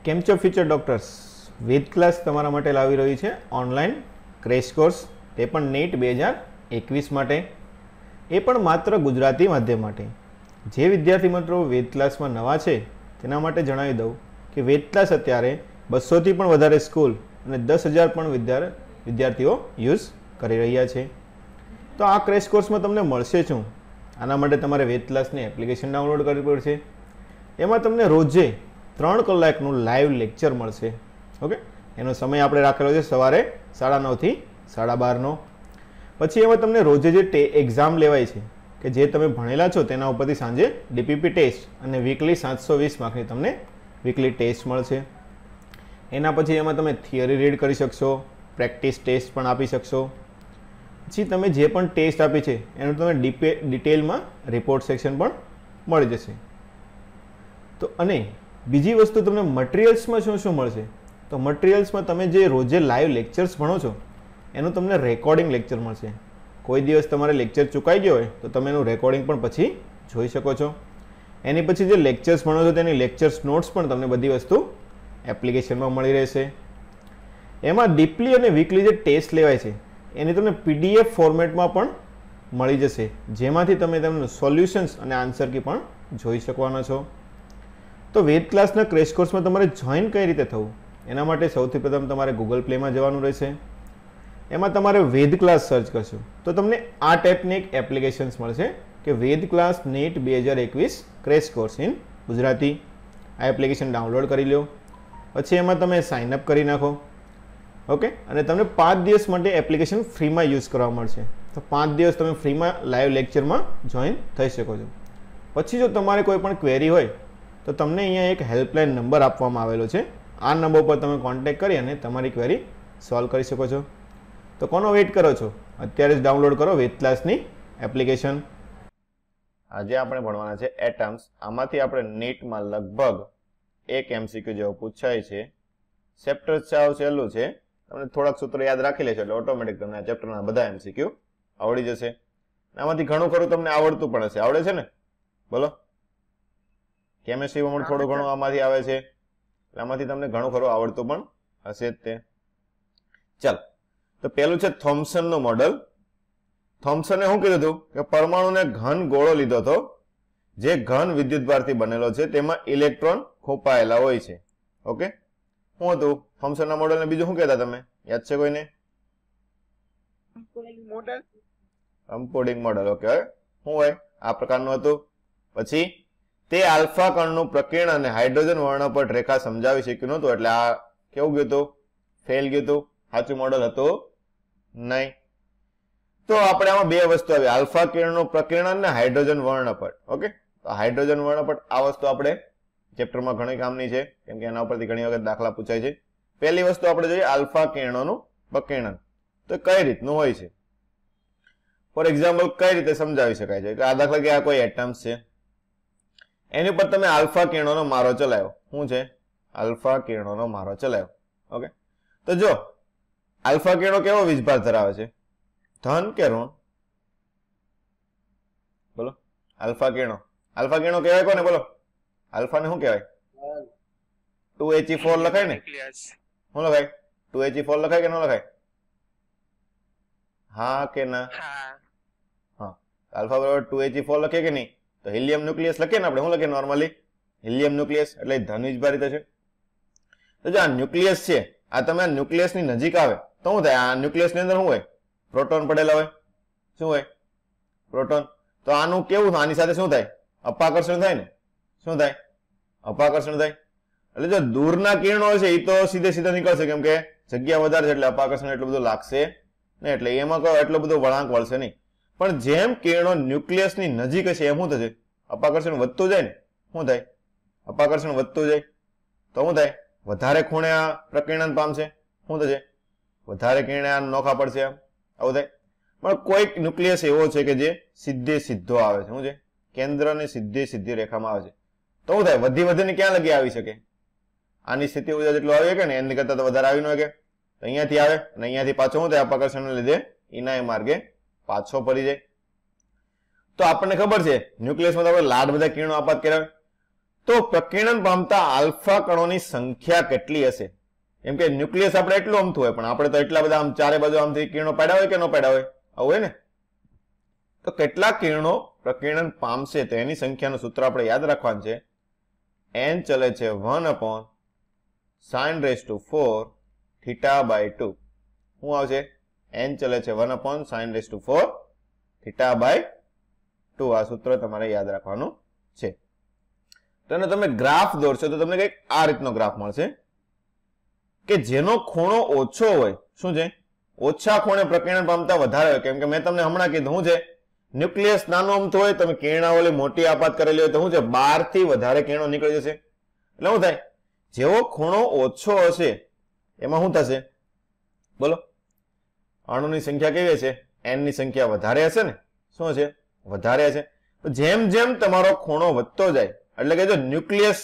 કેમ છો future doctors? વેદ class તમારા માટે લાવી રહી છે ઓનલાઈન ક્રેશ કોર્સ, તે પણ NEET 2021 માટે, એ પણ માત્ર ગુજરાતી માધ્યમ માટે. જે વિદ્યાર્થી મિત્રો વેદ ક્લાસમાં નવા છે તેના માટે જણાવી દઉં કે વેદ ક્લાસ અત્યારે 200થી પણ વધારે સ્કૂલ અને 10,000 પણ વિદ્યાર્થીઓ યુઝ કરી રહ્યા છે. તો આ ક્રેશ કોર્સમાં તમને મળશે શું? આના માટે તમારે વેદ ક્લાસની એપ્લિકેશન ડાઉનલોડ કરવી પડશે. એમાં તમને રોજે 3 કલાકનું લાઈવ લેક્ચર મળશે. ઓકે, એનો સમય આપણે રાખેલો છે સવારે 9:30 થી 12:30નો. પછી એમાં તમને રોજે જે એક્ઝામ લેવાય છે કે જે તમે ભણેલા છો તેના ઉપરથી સાંજે DPP ટેસ્ટ અને વીકલી 720 માર્કની તમને વીકલી ટેસ્ટ મળશે. એના પછી એમાં તમે થિયરી રીડ કરી શકશો, પ્રેક્ટિસ ટેસ્ટ પણ આપી શકશો. પછી તમે જે પણ ટેસ્ટ આપી છે એનું તમે ડિટેલમાં રિપોર્ટ સેક્શન પણ મળી જશે. તો અને બીજી વસ્તુ તમને મટીરિયલ્સમાં શું શું મળશે? તો મટીરિયલ્સમાં તમે જે રોજે લાઈવ લેક્ચર્સ ભણો છો એનું તમને રેકોર્ડિંગ લેક્ચર મળશે. કોઈ દિવસ તમારે લેક્ચર ચૂકાઈ ગયો હોય તો તમે એનું રેકોર્ડિંગ પણ પછી જોઈ શકો છો. એની પછી જે લેક્ચર્સ ભણો છો તેની લેક્ચર્સ નોટ્સ પણ તમને બધી વસ્તુ એપ્લિકેશનમાં મળી રહેશે. એમાં ડીપલી અને વીકલી જે ટેસ્ટ લેવાય છે એની તમને PDF ફોર્મેટમાં પણ મળી જશે, જેમાંથી તમે તેમનું સોલ્યુશન્સ અને આન્સર કી પણ જોઈ શકવાના છો. તો વેદ ક્લાસના ક્રેશ કોર્સમાં તમારે જોઈન કઈ રીતે થવું? એના માટે સૌથી પ્રથમ તમારે Google Playમાં જવાનું રહેશે. એમાં તમારે વેદ ક્લાસ સર્ચ કરશો તો તમને આ ટાઈપની એક એપ્લિકેશન્સ મળશે કે Ved class NEET 2021 crash course in Gujarati. આ એપ્લિકેશન ડાઉનલોડ કરી લો. પછી એમાં તમે સાઇન અપ કરી નાખો. ઓકે, અને તમને 5 દિવસ માટે એપ્લિકેશન ફ્રીમાં યુઝ કરવા મળશે. તો 5 દિવસ તમે ફ્રીમાં લાઈવ લેક્ચરમાં જોઈન થઈ શકો છો. પછી જો તમારે કોઈ પણ ક્વેરી હોય તો તમને અહીંયા એક હેલ્પલાઇન નંબર આપવામાં આવેલો છે. આ નંબર પર તમે કોન્ટેક્ટ કરી અને તમારી ક્વેરી સોલ્વ કરી શકો છો. તો કોનો વેઇટ કરો છો? અત્યારે જ ડાઉનલોડ કરો વેદ ક્લાસની એપ્લિકેશન. આજે આપણે ભણવાના છે એટમ્સ. આમાંથી આપણે નીટમાં લગભગ એક MCQ જેવો પૂછાય છે. ચેપ્ટર સાવ સહેલું છે, તમને થોડાક સૂત્રો યાદ રાખી લેશો એટલે ઓટોમેટિક તમને આ ચેપ્ટરના બધા MCQ આવડી જશે. આમાંથી ઘણું ખરું તમને આવડતું પણ હશે. આવડે છે ને? બોલો. કેમેસ્ટ્રીમાં પણ થોડું ઘણું આમાંથી આવે છે, આમાંથી તમને ઘણું ખરું આવડતું પણ હશે જ તે. ચાલ, તો પેલું છે થોમ્સનનું મોડલ. થોમ્સને શું કીધું હતું કે પરમાણુને ઘન ગોળો લીધો હતો જે ઘન વિદ્યુતભારથી બનેલો છે, તેમાં ઇલેક્ટ્રોન ખોપાયેલા હોય છે. ઓકે, શું હતું થોમ્સનના મોડલને? બીજું શું કહેતા તમે? યાદ છે કોઈને? અનકોડિંગ મોડલ. ઓકે, શું હોય? આ પ્રકારનું હતું. પછી તે આલ્ફા કણનું પ્રકીર્ણ અને હાઇડ્રોજન વર્ણપટ રેખા સમજાવી શક્યું નહોતું, એટલે આ કેવું ગયું હતું? ફેલ ગયું હતું. સાચું મોડલ હતું નહીં. તો આપણે આમાં બે વસ્તુ આવી, આલ્ફા કિરણનું પ્રકીર્ણ અને હાઇડ્રોજન વર્ણપટ. ઓકે, તો હાઇડ્રોજન વર્ણપટ આ વસ્તુ આપણે ચેપ્ટરમાં ઘણી કામની છે, કેમ કે એના ઉપરથી ઘણી વખત દાખલા પૂછાય છે. પહેલી વસ્તુ આપણે જોઈએ આલ્ફા કિરણોનું પ્રકીર્ણન. તો કઈ રીતનું હોય છે? ફોર એક્ઝામ્પલ કઈ રીતે સમજાવી શકાય છે કે આ દાખલા કે આ કોઈ એટમ્સ છે, એની પર તમે આલ્ફા કિરણોનો મારો ચલાવ્યો. શું છે? આલ્ફા કિરણોનો મારો ચલાવ્યો. ઓકે, તો જો આલ્ફા કિરણો કેવો વીજભાર ધરાવે છે? ધન કે ઋણ? બોલો. આલ્ફા કિરણો કહેવાય કોને? બોલો. આલ્ફાને શું કહેવાય? 2He4 લખાય ને? શું લખાય? 2He4 લખાય કે ન લખાય? હા કે ના? હા, આલ્ફા બરાબર 2He4 લખે કે નહીં? તો હિલિયમ ન્યુક્લિયસ લખીએ ને આપણે. શું લખીએ નોર્મલી? હિલિયમ ન્યુક્લિયસ, એટલે ધન વીજભારિત છે. તો જો આ ન્યુક્લિયસ છે, આ તમે આ ન્યુક્લિયસની નજીક આવે તો શું થાય? આ ન્યુક્લિયસની અંદર શું હોય? પ્રોટોન પડેલા હોય. શું હોય? પ્રોટોન. તો આનું કેવું? આની સાથે શું થાય? અપાકર્ષણ થાય ને? શું થાય? અપાકર્ષણ થાય. એટલે જો દૂરના કિરણો છે એ તો સીધે સીધા નીકળશે, કેમ કે જગ્યા વધારે છે એટલે અપાકર્ષણ એટલું બધું લાગશે નહીં, એટલે એમાં કોઈ એટલો બધો વળાંક વળશે નહીં. પણ જેમ કિરણો ન્યુક્લિયસની નજીક હશે એમ શું થશે? અપાકર્ષણ વધતું જાય ને? શું થાય? અપાકર્ષણ વધતું જાય તો શું થાય? વધારે ખૂણે આ પ્રકીર્ણન પામશે. શું થશે? વધારે કિરણે આ નોખા પડશે. આવું થાય. પણ કોઈક ન્યુક્લિયસ એવો છે કે જે સીધે સીધો આવે છે. શું છે? કેન્દ્રની સીધી રેખામાં આવે છે. તો શું થાય? વધીને ક્યાં લગી આવી શકે? આની સ્થિતિ ઊર્જા જેટલું આવી શકે ને એની કરતા તો વધારે આવી ન શકે. તો અહીંયાથી આવે અને અહીંયાથી પાછો શું થાય? અપાકર્ષણને લીધે એના એ માર્ગે પાછો ફરી જાય. તો આપણને ખબર છે ન્યુક્લિયસમાં તો આપણે લાડ બધા કિરણો આપાત કર્યા. તો તો પ્રકીર્ણન પામતા આલ્ફા કણોની સંખ્યા કેટલી હશે? એમ કે ન્યુક્લિયસ આપણે એટલું અમથું હોય, પણ આપણે તો એટલા બધા આમ ચારે બાજુ આમથી કિરણો પાડ્યા હોય કે ન પાડ્યા હોય, આવું હોય ને. તો કેટલા કિરણો પ્રકીર્ણન પામશે તો એની સંખ્યાનું સૂત્ર આપણે યાદ રાખવાનું છે. n ચલે છે 1/sin⁴ θ/2. શું આવશે? n ચલે છે 1/sin⁴ θ/2. આ સૂત્ર તમારે યાદ રાખવાનું છે. તો તમે ગ્રાફ દોરશો તો તમને કંઈક આ રીતનો ગ્રાફ મળશે કે જેનો ખૂણો ઓછો હોય, શું છે? ઓછા ખૂણે પ્રકીર્ણન પામતા વધારે હોય. કેમ કે મેં તમને હમણાં કીધું શું છે? ન્યુક્લિયસ નાનો અમથો હોય, તમે કિરણાવલી મોટી આપાત કરેલી હોય તો શું છે? 12 થી વધારે કિરણો નીકળી જશે. એટલે શું થાય? જેવો ખૂણો ઓછો હશે એમાં શું થશે? બોલો. અણુની સંખ્યા કેવી હશે? n ની સંખ્યા વધારે હશે ને. શું હશે? વધારે હશે. જેમ જેમ તમારો ખૂણો વધતો જાય, એટલે કે જો ન્યુક્લિયસ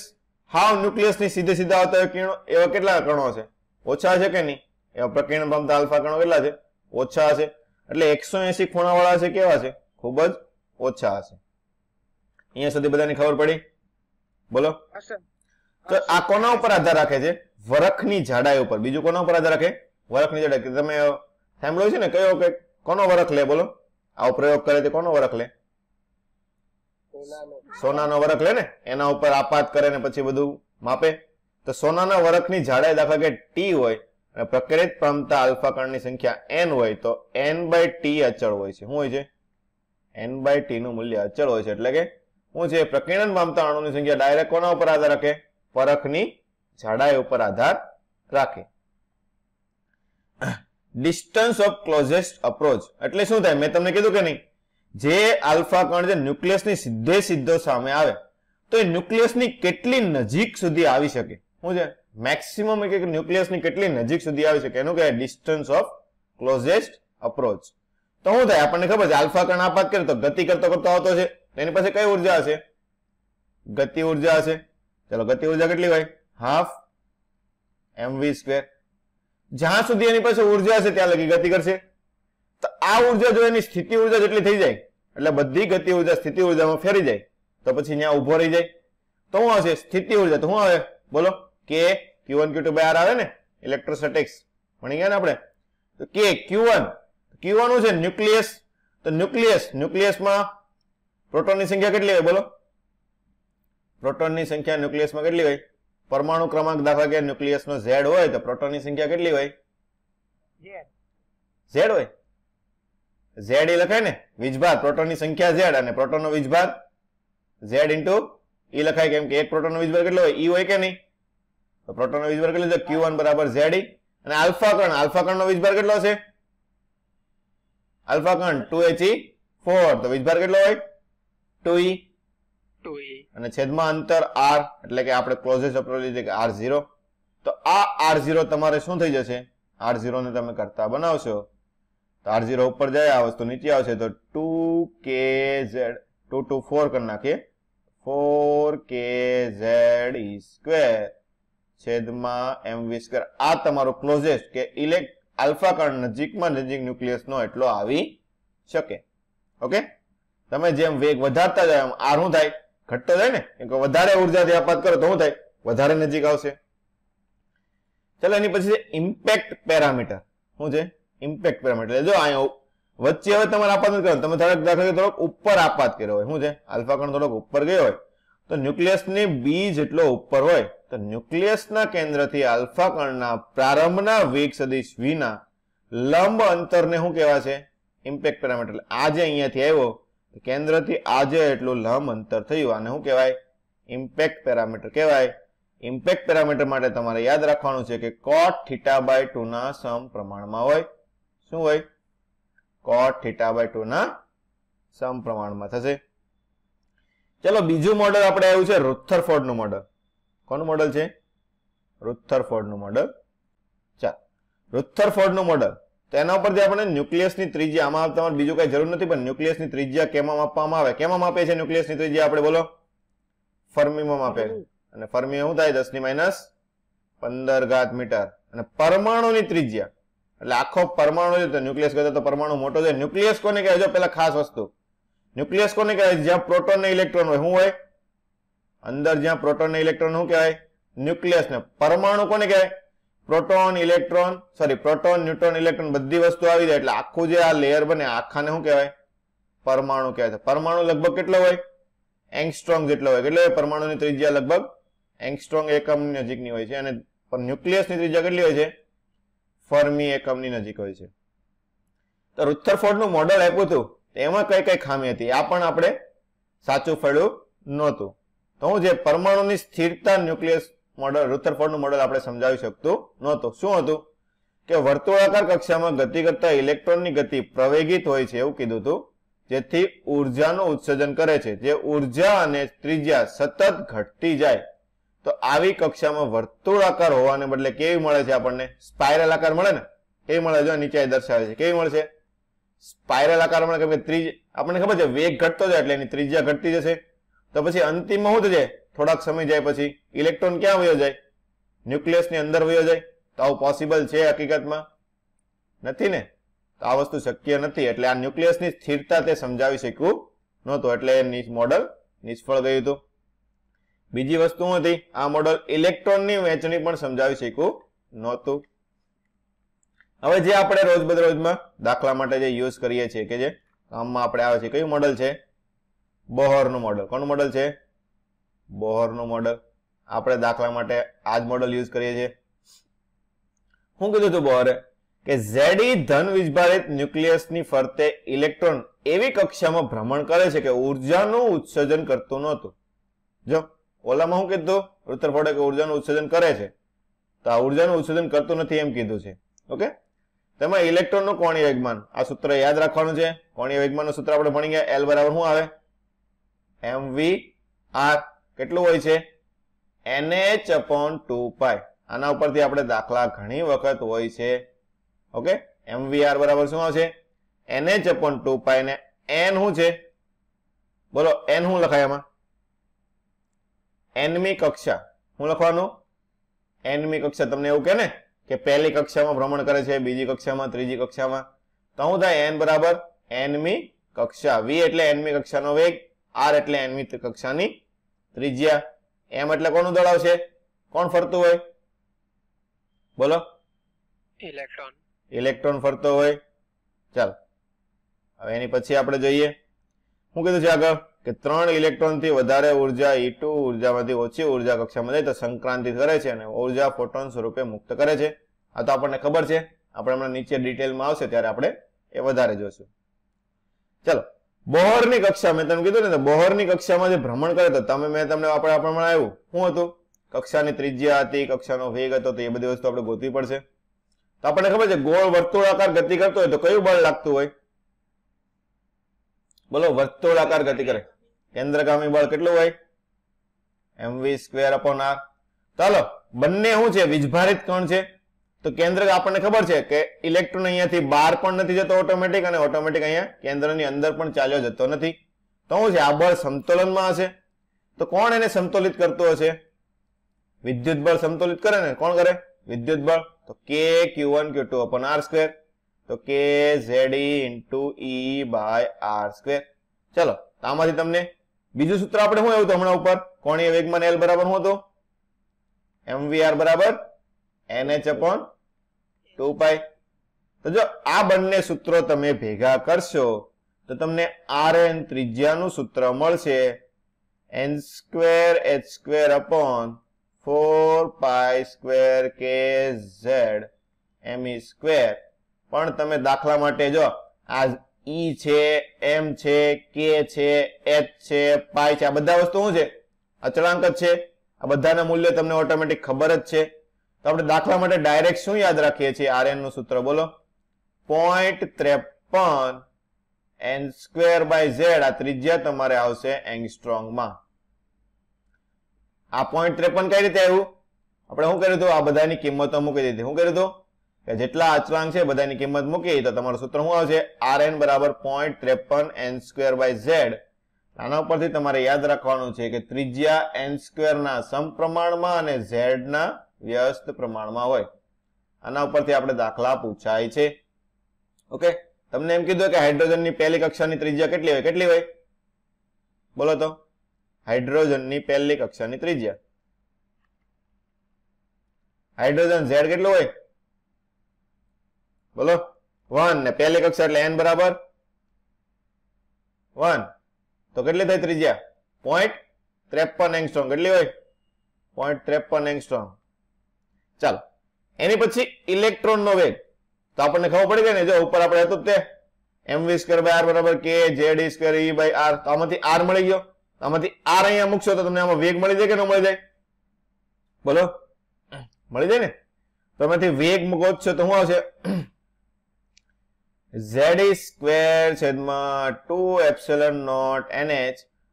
ન્યુક્લિયસ ની સીધે સીધા આવતા હોય કિરણો, એવા કેટલા કણો હશે? ઓછા હશે કે નહીં? એવા પ્રકીર્ણન પામતા આલ્ફા કણો કેટલા છે? ઓછા હશે. એટલે 180 ખૂણાવાળા હશે, કેવા છે? ખૂબ જ ઓછા હશે. અહીંયા સુધી બધાની ખબર પડી? બોલો. તો આ કોના ઉપર આધાર રાખે છે? વરખની જાડાઈ ઉપર. બીજું કોના ઉપર આધાર રાખે? વરખની જાડાઈ. તમે સાંભળ્યું છે ને કયો કે કોનો વરખ લે? બોલો. આવો પ્રયોગ કરે તે કોનો વરખ લે? સોનાનો વરખ લે ને. એના ઉપર આપાત કરે ને પછી બધું માપે. તો સોનાના વરખની જાડાઈ દાખલા કે t હોય અને પ્રકીર્ણિત પામતા આલ્ફા કણની સંખ્યા n હોય તો n/t અચળ હોય છે. શું હોય છે? n/t નું મૂલ્ય અચળ હોય છે. એટલે કે શું છે? પ્રકીર્ણન પામતા અણુની સંખ્યા ડાયરેક્ટ કોના ઉપર આધાર રાખે? વરખની જાડાઈ ઉપર આધાર રાખે. ડિસ્ટન્સ ઓફ ક્લોઝેસ્ટ અપ્રોચ એટલે શું થાય? મેં તમને કીધું કે નહીં, જે આલ્ફા કણ જે ન્યુક્લિયસની સીધો સામે આવે તો એ ન્યુક્લિયસની કેટલી નજીક સુધી આવી શકે? શું છે? મેક્સિમમ કે ન્યુક્લિયસની કેટલી નજીક સુધી આવી શકે એનું કહેવાય ડિસ્ટન્સ ઓફ ક્લોઝેસ્ટ અપ્રોચ. તો શું થાય? આપણને ખબર છે આલ્ફા કણ આપાત કરે તો ગતિ કરતો આવતો છે. એની પાસે કઈ ઉર્જા હશે? ગતિ ઉર્જા હશે. ચલો, ગતિ ઉર્જા કેટલી હોય? 12mv². જ્યાં સુધી એની પાસે ઉર્જા હશે ત્યાં લગી ગતિ કરશે. તો આ ઉર્જા જો એની સ્થિતિ ઉર્જા જેટલી થઈ જાય, એટલે બધી ગતિ ઉર્જા સ્થિતિ ઉર્જામાં ફેરી જાય, તો પછી ત્યાં ઉભો રહી જાય. તો શું આવશે? સ્થિતિ ઉર્જા. તો શું આવે? બોલો. કે Q1 Q2/R આવે ને, ઇલેક્ટ્રોસ્ટેટિક્સ ભણી ગયા ને આપણે. તો કે Q1 શું છે? ન્યુક્લિયસ. તો ન્યુક્લિયસમાં પ્રોટોનની સંખ્યા કેટલી હોય? બોલો. પ્રોટોનની સંખ્યા ન્યુક્લિયસમાં કેટલી હોય? પરમાણુ ક્રમાંક દાખલા કે ન્યુક્લિયસનો Z હોય તો પ્રોટોનની સંખ્યા કેટલી હોય? Z હોય. Z એ લખાય ને, વીજભાર. પ્રોટોનની સંખ્યા Z અને પ્રોટોનનો વીજભાર Z * E લખાય. કેમ કે એક પ્રોટોનનો વીજભાર કેટલો હોય? E હોય કે નહીં? તો પ્રોટોનનો વીજભાર કેટલો છે? Q1 = Z. અને આલ્ફા કણનો વીજભાર કેટલો હશે? આલ્ફા કણ 2He4 તો વીજભાર કેટલો હોય? 2E. અને છેદમાં અંતર r એટલે કે આપણે ક્લોઝેસ્ટ અપ્રોચ એટલે કે r0. તો આ r0 તમારે શું થઈ જશે? r0 ને તમે કરતા બનાવશો તો r0 ઉપર જાય, આ વસ્તુ નીચે આવશે તો 2kz 2 to 4 કરી નાખીએ. 4kze² છેદમાં mv². આ તમારો ક્લોઝેસ્ટ કે આલ્ફા કણ નજીકમાં નજીક ન્યુક્લિયસનો એટલો આવી શકે. ઓકે. તમે જેમ વેગ વધારતા જાય એમ r શું થાય? ઘટતો જાય ને. કેમ કે વધારે ઉર્જાથી આપાત કરો તો શું થાય? વધારે નજીક આવશે. ચલો, એની પછી છે ઇમ્પેક્ટ પેરામીટર. શું છે? Impact parameter. જો અહીંયા વચ્ચે હવે તમારે આપાત નથી કરવાનું. તમે થોડોક ઉપર આપાત કર્યો હોય. શું છે? આલ્ફા કણ થોડોક ઉપર ગયો હોય તો ન્યુક્લિયસની બી જેટલો ઉપર હોય તો ન્યુક્લિયસના કેન્દ્રથી આલ્ફા કણના પ્રારંભના વેગ સદિશ વીના લંબ અંતરને શું કહેવાશે? Impact parameter. આજે અહીંયાથી આવ્યો કેન્દ્રથી આજે એટલું લંબ અંતર થયું, આને શું કહેવાય? ઇમ્પેક્ટ પેરામીટર કહેવાય. ઇમ્પેક્ટ પેરામીટર માટે તમારે યાદ રાખવાનું છે કે cot θ/2 ના સમપ્રમાણમાં હોય. શું હોય? cot θ/2 ના સમપ્રમાણમાં થશે. ચલો, બીજું મોડેલ આપણે આવ્યું છે રુથરફોર્ડનું મોડેલ. કોનું મોડેલ છે? રુથરફોર્ડનું મોડેલ. ચાલો, રુથરફોર્ડનું મોડેલ. તો એના ઉપરથી આપણે ન્યુક્લિયસની ત્રિજ્યા, આમાં તમારે બીજું કઈ જરૂર નથી, પણ ન્યુક્લિયસની ત્રિજ્યા કેમાં માપવામાં આવે? કેમાં માપે છે ન્યુક્લિયસની ત્રિજ્યા? આપણે બોલો. ફર્મીમાં માપે. અને ફર્મી શું થાય? 10⁻15 મીટર. અને પરમાણુની ત્રિજ્યા એટલે આખો પરમાણુ છે તો ન્યુક્લિયસ કરતા તો પરમાણુ મોટો છે. ન્યુક્લિયસ કોને કહેવાય? જો પેલા ખાસ વસ્તુ, ન્યુક્લિયસ કોને કહેવાય? જ્યાં પ્રોટોન ને ઇલેક્ટ્રોન હોય. શું હોય? અંદર જ્યાં પ્રોટોન ને ઇલેક્ટ્રોન શું કહેવાય? ન્યુક્લિયસ ને. પરમાણુ કોને કહેવાય? Proton electron proton neutron electron બધી વસ્તુ આવી જાય એટલે આખું જે આ લેયર બને આખાને શું કહેવાય? પરમાણુ કહેવાય. પરમાણુ લગભગ કેટલો હોય? એંગસ્ટ્રોમ જેટલો હોય. કેટલો હોય? પરમાણુની ત્રિજ્યા લગભગ એંગસ્ટ્રોમ એકમની નજીકની હોય છે અને ન્યુક્લિયસની ત્રિજ્યા કેટલી હોય છે? ફર્મી એકમની નજીક હોય છે. તો રુથરફોર્ડનું મોડેલ આપ્યું હતું એમાં કઈ કઈ ખામી હતી આ પણ આપણે સાચું ફળ્યું નહોતું. તો હું જે પરમાણુની સ્થિરતા ન્યુક્લિયસ મોડેલ રુથરફોર્ડનું મોડેલ આપણે સમજાવી શકતું નહોતું. શું હતું કે વર્તુળાકાર કક્ષામાં ગતિ કરતા ઇલેક્ટ્રોનની ગતિ પ્રવેગિત હોય છે એવું કીધું હતું, જેથી ઉર્જાનું ઉત્સર્જન કરે છે. જે ઉર્જા અને ત્રિજ્યા સતત ઘટતી જાય. તો આવી કક્ષામાં વર્તુળાકાર હોવાને બદલે કેવી મળે છે આપણને? સ્પાઇરલ આકાર મળે ને. કેવી મળે? જો નીચે દર્શાવે છે કેવી મળશે? સ્પાઇરલ આકાર મળે. કેમ કે આપણને ખબર છે વેગ ઘટતો જાય એટલે એની ત્રિજ્યા ઘટતી જશે. તો પછી અંતિમમાં શું થશે? થોડાક સમય જાય પછી ઇલેક્ટ્રોન ક્યાં વયો જાય? ન્યુક્લિયસની અંદર વયો જાય. તો આવું પોસિબલ છે હકીકતમાં? નથી ને. તો આ વસ્તુ શક્ય નથી. એટલે આ ન્યુક્લિયસની સ્થિરતા તે સમજાવી શક્યું નહોતું એટલે મોડલ નિષ્ફળ ગયું હતું. બીજી વસ્તુ હતી આ મોડલ ઇલેક્ટ્રોનની વહેંચણી પણ સમજાવી શક્યું નહોતું. હવે જે આપણે રોજબરોજમાં દાખલા માટે જે યુઝ કરીએ છીએ કે જે કામમાં આપણે આવે છે કયું મોડલ છે? બોહરનું મોડલ. કોનું મોડલ છે? બોહરનું મોડલ. આપણે દાખલા માટે આ જ મોડલ યુઝ કરીએ છીએ. શું કીધું હતું બોહરે? કે ઝેડી ધન વીજભારિત ન્યુક્લિયસની ફરતે ઇલેક્ટ્રોન એવી કક્ષામાં ભ્રમણ કરે છે કે ઉર્જાનું ઉત્સર્જન કરતું નહોતું. જો ઓલામાં શું કીધું? રુથરફોર્ડે કે ઉર્જાનું ઉત્સર્જન કરે છે. તો આ ઉર્જાનું ઉત્સર્જન કરતું નથી એમ કીધું છે. ઓકે. તેમાં ઇલેક્ટ્રોનનું કોણીય વેગમાન આ સૂત્ર યાદ રાખવાનું છે. કોણીય વેગમાનનું સૂત્ર આપણે ભણી ગયા. L બરાબર શું આવે? mv/r. કેટલું હોય છે? nh/2π. આના ઉપરથી આપણે દાખલા ઘણી વખત હોય છે. ઓકે. mvr બરાબર શું આવશે? nh/2π ને n શું છે? બોલો n શું લખાય આમાં? nમી કક્ષા. શું લખવાનું? nમી કક્ષા. તમને એવું કે ને કે પહેલી કક્ષામાં ભ્રમણ કરે છે, બીજી કક્ષામાં, ત્રીજી કક્ષામાં. તો શું થાય? n બરાબર nમી કક્ષા. v એટલે nમી કક્ષાનો વેગ, r એટલે nમી કક્ષાની ત્રિજ્યા. m એટલે કોનું દળ આવશે? કોણ ફરતું હોય? બોલો. ઇલેક્ટ્રોન ફરતો હોય. ચાલ હવે એની પછી આપણે જોઈએ શું કીધું છે આગળ કે 3 ઇલેક્ટ્રોન થી વધારે ઉર્જા E2 ઉર્જામાંથી ઓછી ઉર્જા કક્ષામાં જાય તો સંક્રાંતિ કરે છે અને ઉર્જા ફોટોન સ્વરૂપે મુક્ત કરે છે. આ તો આપણને ખબર છે. આપણે હમણાં નીચે ડિટેલમાં આવશે ત્યારે આપણે એ વધારે જોશું. ચલો બોહરની કક્ષા મેં તમને કીધું ને બોહરની કક્ષામાં જે ભ્રમણ કરે તો મેં તમને આપણે આવ્યું શું હતું? કક્ષાની ત્રિજ્યા હતી, કક્ષાનો વેગ હતો. તો એ બધી વસ્તુ આપણે ગોતવી પડશે. તો આપણને ખબર છે ગોળ વર્તુળાકાર ગતિ કરતો હોય તો કયું બળ લાગતું હોય? બોલો. વર્તુળાકાર ગતિ કરે કેન્દ્રગામી બળ કેટલું હોય? mv²/r. ચાલો બંને શું છે? વીજભારિત કણ છે. તો કેન્દ્ર આપણને ખબર છે કે ઇલેક્ટ્રોન અહીંયાથી બહાર પણ નથી જતો ઓટોમેટિક અને ઓટોમેટિક અહીંયા કેન્દ્રની અંદર પણ ચાલ્યો જતો નથી. તો શું છે? આ બળ સમતોલનમાં હશે. તો કોણ એને સમતોલિત કરતું હશે? વિદ્યુત બળ સમતોલિત કરે ને. કોણ કરે? વિદ્યુત બળ. તો kq1q2/r². તો kZe/E/r². ચલો આમાંથી તમને બીજું સૂત્ર આપણે શું આવ્યું હમણાં ઉપર? કોણીય વેગમાન L બરાબર શું હતું? mvr બરાબર nh/2π. તો જો આ બંને સૂત્રો તમે ભેગા કરશો તો તમને rn ત્રિજ્યાનું સૂત્ર મળશે n²h²/4π²kZme². પણ તમે દાખલા માટે જો આ E છે, m છે, k છે, h છે, પાઈ છે, આ બધા વસ્તુ શું છે? અચળાંક જ છે. આ બધાના મૂલ્ય તમને ઓટોમેટિક ખબર જ છે. તો આપણે દાખલા માટે ડાયરેક્ટ શું યાદ રાખીએ છીએ? rn નું સૂત્ર બોલો. 0.53 n²/z. આ ત્રિજ્યા તમારે આવશે એંગસ્ટ્રોમમાં. આ 0.53 કઈ રીતે આવ્યું? આપણે શું કર્યું હતું? આ બધાની કિંમતો મૂકી દીધી. શું કર્યું હતું? કે જેટલા અચળાંક છે બધાની કિંમત મૂકી તો તમારું સૂત્ર શું આવશે? rn બરાબર 0.53 n²/z. આના ઉપરથી તમારે યાદ રાખવાનું છે કે ત્રિજ્યા n² ના સમપ્રમાણમાં અને z ના વ્યસ્ત પ્રમાણમાં હોય. આના ઉપરથી આપણે દાખલા પૂછાય છે. ઓકે. તમને એમ કીધું કે હાઇડ્રોજનની પહેલી કક્ષાની ત્રિજ્યા કેટલી હોય? કેટલી હોય? બોલો તો. હાઇડ્રોજનની પહેલી કક્ષાની ત્રિજ્યા. હાઇડ્રોજન Z કેટલું હોય? બોલો 1 ને પહેલી કક્ષા એટલે n બરાબર 1. તો કેટલી થઈ ત્રિજ્યા? 0.53 એંગસ્ટ્રોમ. કેટલી હોય? 0.53 એંગસ્ટ્રોમ. ચાલો એની પછી ઇલેક્ટ્રોન નો વેગ. તો આપણને ખબર પડી ગઈ ને, જો ઉપર આપણે હતું તે mv²/r બરાબર k ze²e/r. તો આમાંથી r મળી ગયો. આમાંથી r અહીંયા મૂકશો તો તમને આમાં વેગ મળી જાય કે ન મળી જાય? બોલો મળી જાય ને. તો આમાંથી વેગ મૂકો છો તો શું આવશે? ze²/2ε0 nh.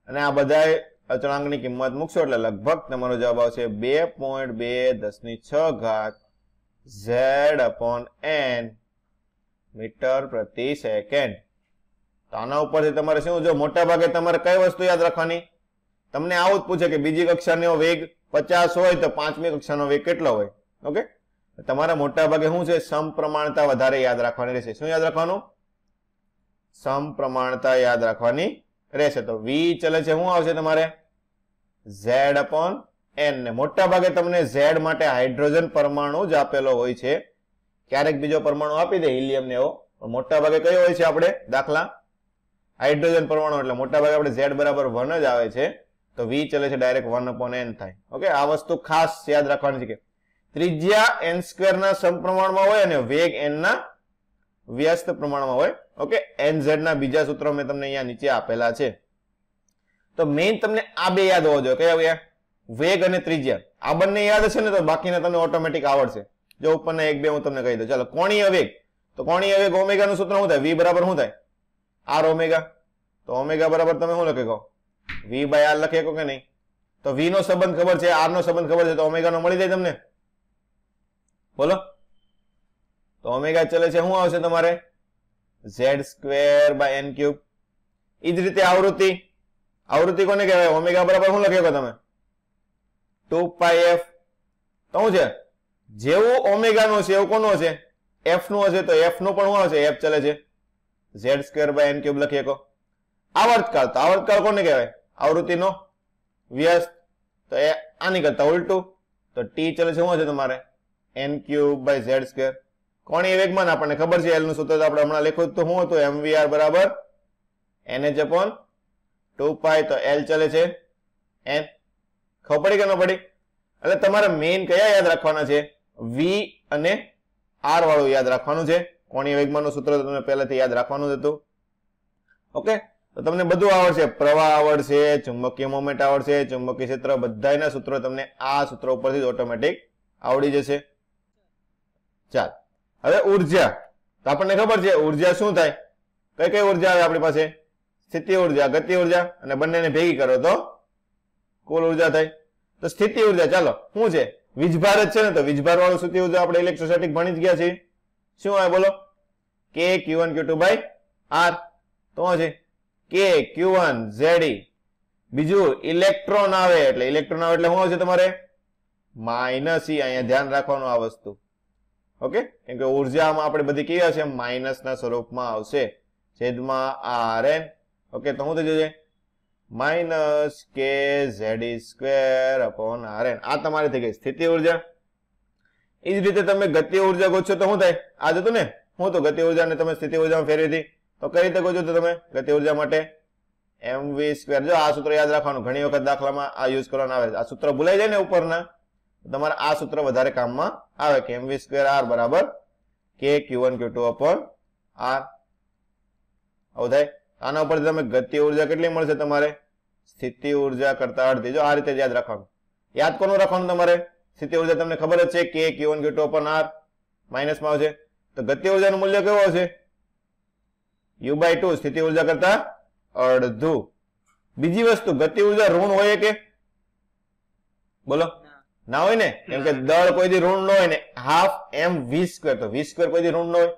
અને આ બધા અચળાંકની કિંમત મૂકશો એટલે લગભગ તમારો જવાબ આવશે 2.2 z/n મીટર પ્રતિ સેકન્ડ. તો આના ઉપરથી તમારે શું, જો મોટા ભાગે તમારે કઈ વસ્તુ યાદ રાખવાની? તમને આવું જ પૂછે કે બીજી કક્ષાનો વેગ 50 હોય તો પાંચમી કક્ષાનો વેગ કેટલો હોય? ઓકે, તમારે મોટા ભાગે શું છે? સમપ્રમાણતા વધારે યાદ રાખવાની રહેશે. શું યાદ રાખવાનું? સમપ્રમાણતા યાદ રાખવાની રહેશે. તો v ચલે છે, શું આવશે તમારે? z/n. ને મોટા ભાગે તમને z માટે હાઇડ્રોજન પરમાણુ જ આપેલો હોય છે. ક્યારેક બીજો પરમાણુ આપી દે, હિલિયમ ને એવો, પણ મોટા ભાગે કયો હોય છે આપણે દાખલા? હાઇડ્રોજન પરમાણુ. એટલે મોટા ભાગે આપણે z બરાબર 1 જ આવે છે. તો v ચલે છે ડાયરેક્ટ 1/n થાય. ઓકે, આ વસ્તુ ખાસ યાદ રાખવાની છે કે ત્રિજ્યા n² ના સમપ્રમાણમાં હોય અને વેગ n ના વ્યસ્ત પ્રમાણમાં હોય. ઓકે, nz ના બીજા સૂત્રો મેં તમને અહીંયા નીચે આપેલા છે. તો મેઇન તમને આ બે યાદ હોવો જોઈએ. કયા કયા? વેગ અને ત્રિજ્યા. આ બંને યાદ હશે ને તો બાકીના તમને ઓટોમેટિક આવડશે. જો ઉપરના એક બે હું તમને કહી દઉં. ચાલો, કોણીય વેગ. તો કોણીય વેગ ઓમેગા નું સૂત્ર શું થાય? v બરાબર શું થાય? r omega. તો ઓમેગા બરાબર તમે શું લખી કહો? v/r લખી શકો કે નહીં? તો v નો સંબંધ ખબર છે, r નો સંબંધ ખબર છે, તો ઓમેગા નો મળી જાય તમને. બોલો, તો ઓમેગા ચલે છે, શું આવશે તમારે? z²/n³. એ જ રીતે આવૃત્તિ. આવૃત્તિ કોને કહેવાય? ઓમેગા બરાબર શું લખી શકો તમે? 2πf. તો શું છે? જેવું ઓમેગા નો છે એવું કોનો છે? f નું હશે. તો f નું પણ શું આવશે? f ચલે છે, z²/n³ લખી શકો. આવર્તકાળ. તો આવર્તકાળ કોને કહેવાય? આવૃત્તિનો વ્યસ્ત. તો એ આની કરતા ઉલટું. તો t ચલે છે, શું હશે તમારે? n³/z². કોણીય વેગમાન આપણને ખબર છે, l નું સૂત્ર આપણે હમણાં લખ્યું તો શું હતું? mvr બરાબર nh/2π. તો l ચલે છે n. ખબર પડી કે ન પડી? એટલે તમારે મેઇન કયા યાદ રાખવાના છે? v અને r વાળું યાદ રાખવાનું છે. કોણીય વેગમાનનું સૂત્ર તમને પહેલાથી યાદ રાખવાનું જ હતું. ઓકે, તો તમને બધું આવડશે. પ્રવાહ આવડશે, ચુંબકીય મોમેન્ટ આવડશે, ચુંબકીય ક્ષેત્ર, બધાના સૂત્રો તમને આ સૂત્ર ઉપરથી જ ઓટોમેટિક આવડી જશે. ચાલ, હવે ઉર્જા. તો આપણને ખબર છે ઉર્જા શું થાય? કઈ કઈ ઉર્જા આવે આપણી પાસે? સ્થિતિ ઉર્જા, ગતિ ઉર્જા, અને બંનેને ભેગી કરો તો કુલ ઉર્જા થાય. તો સ્થિતિ ઉર્જા, ચાલો શું છે? વીજભાર જ છે ને, તો વીજભાર વાળું સ્થિતિ ઉર્જા આપણે ઇલેક્ટ્રોસ્ટેટિક ભણી જ ગયા છીએ. શું આવે બોલો? k q1q2/r. તો શું છે? k q1 ze. બીજું ઇલેક્ટ્રોન આવે, એટલે ઇલેક્ટ્રોન આવે એટલે શું આવશે તમારે? Minus e. અહીંયા ધ્યાન રાખવાનું આ વસ્તુ. ઓકે, કેમ કે ઉર્જામાં આપણે બધી કેવી આવશે? માઇનસ ના સ્વરૂપમાં આવશે, છેદમાં rn. ઓકે, તો શું થઈ જશે? -kze²/rn. આ તમારે થઈ ગઈ સ્થિતિ ઉર્જા. એ જ રીતે તમે ગતિ ઉર્જા ગોતશો તો શું થાય? આ જ હતું ને, હું તો ગતિ ઉર્જા ને તમે સ્થિતિ ઉર્જામાં ફેરવી હતી. તો કઈ રીતે ગોતો તમે ગતિ ઉર્જા માટે? mv². જો આ સૂત્ર યાદ રાખવાનું, ઘણી વખત દાખલામાં આ યુઝ કરવાનું આવે. આ સૂત્ર ભૂલાઈ જાય ને ઉપરના, તમારે આ સૂત્ર વધારે કામમાં આવે કે mv²r બરાબર k q1q2/r. આવું થાય. આના ઉપરથી તમે ગતિ ઉર્જા કેટલી મળશે તમારે? સ્થિતિ ઉર્જા કરતા અડધી. જો આ રીતે યાદ રાખવાનું. યાદ કોનું રાખવાનું તમારે? સ્થિતિ ઉર્જા તમને ખબર જ છે, k q1q2/r માઇનસમાં આવશે. તો ગતિ ઉર્જાનું મૂલ્ય કેવું આવશે? u/2. સ્થિતિ ઉર્જા કરતા અડધું. બીજી વસ્તુ, ગતિ ઉર્જા ઋણ હોય કે? બોલો, ના હોય ને, કેમ કે દળ કોઈ દી ઋણ ન હોય ને. Half mv². તો v² કોઈ દી ઋણ ન હોય.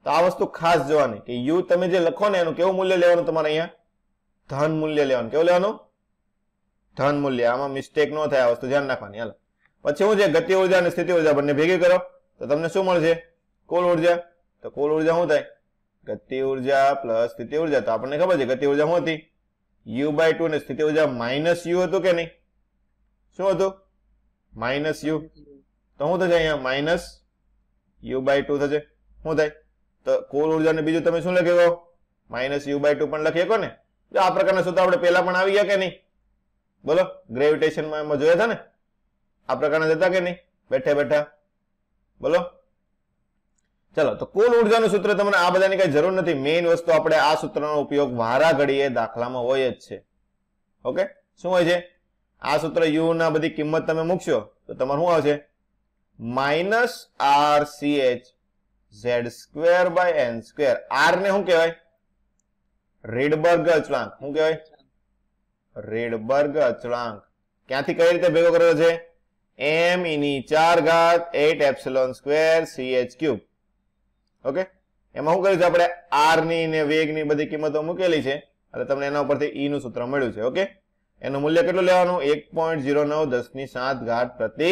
તો આ વસ્તુ ખાસ જોવાની કે u તમે જે લખો ને એનું કેવું મૂલ્ય લેવાનું તમારે? અહીંયા ધન મૂલ્ય લેવાનું. કેવું લેવાનું? ધન મૂલ્ય. આમાં મિસ્ટેક ન થાય, આ વસ્તુ ધ્યાન રાખવાની. હાલો, પછી શું છે? ગતિ ઉર્જા અને સ્થિતિ ઉર્જા બંને ભેગી કરો તો તમને શું મળશે? કુલ ઉર્જા. તો કુલ ઉર્જા શું થાય? ગતિ ઉર્જા પ્લસ સ્થિતિ ઉર્જા. તો આપણને ખબર છે ગતિ ઉર્જા શું હતી? u/2 ને સ્થિતિ ઉર્જા માઇનસ યુ હતું કે નહીં? શું હતું? Minus you. તો શું થશે અહીંયા? માઇનસ u/2 થશે. શું થાય? તો કુલ ઉર્જાને બીજું તમે શું લખી શકો? માઇનસ u/2 પણ લખી શકો ને. જો આ પ્રકારના સૂત્ર આપણે પહેલા પણ આવી ગયા કે નહીં? બોલો, ગ્રેવિટેશનમાં એમાં જોયા હતા ને, આ પ્રકારના જતા કે નહીં બેઠા બેઠા? બોલો. ચલો, તો કુલ ઉર્જાનું સૂત્ર તમને આ બધાની કઈ જરૂર નથી. મેઇન વસ્તુ આપણે આ સૂત્રનો ઉપયોગ વારા ઘડીએ દાખલામાં હોય જ છે. ઓકે, શું હોય છે? આ સૂત્ર યુ ના બધી કિંમત તમે મૂકશો તો તમારું શું આવશે? Minus RCH z²/n². આર ને શું કહેવાય? રીડબર્ગ અચળાંક. શું કહેવાય? રીડબર્ગ અચળાંક. ક્યાંથી કઈ રીતે ભેગો કરેલો છે? m⁴ 8ε² ઓકે, એમાં શું કર્યું છે આપણે? આર ની ને વેગ ની બધી કિંમતો મૂકેલી છે એટલે તમને એના ઉપરથી ઈ નું સૂત્ર મળ્યું છે. ઓકે, એનું મૂલ્ય કેટલું લેવાનું? 1.09 10⁻⁷ પ્રતિ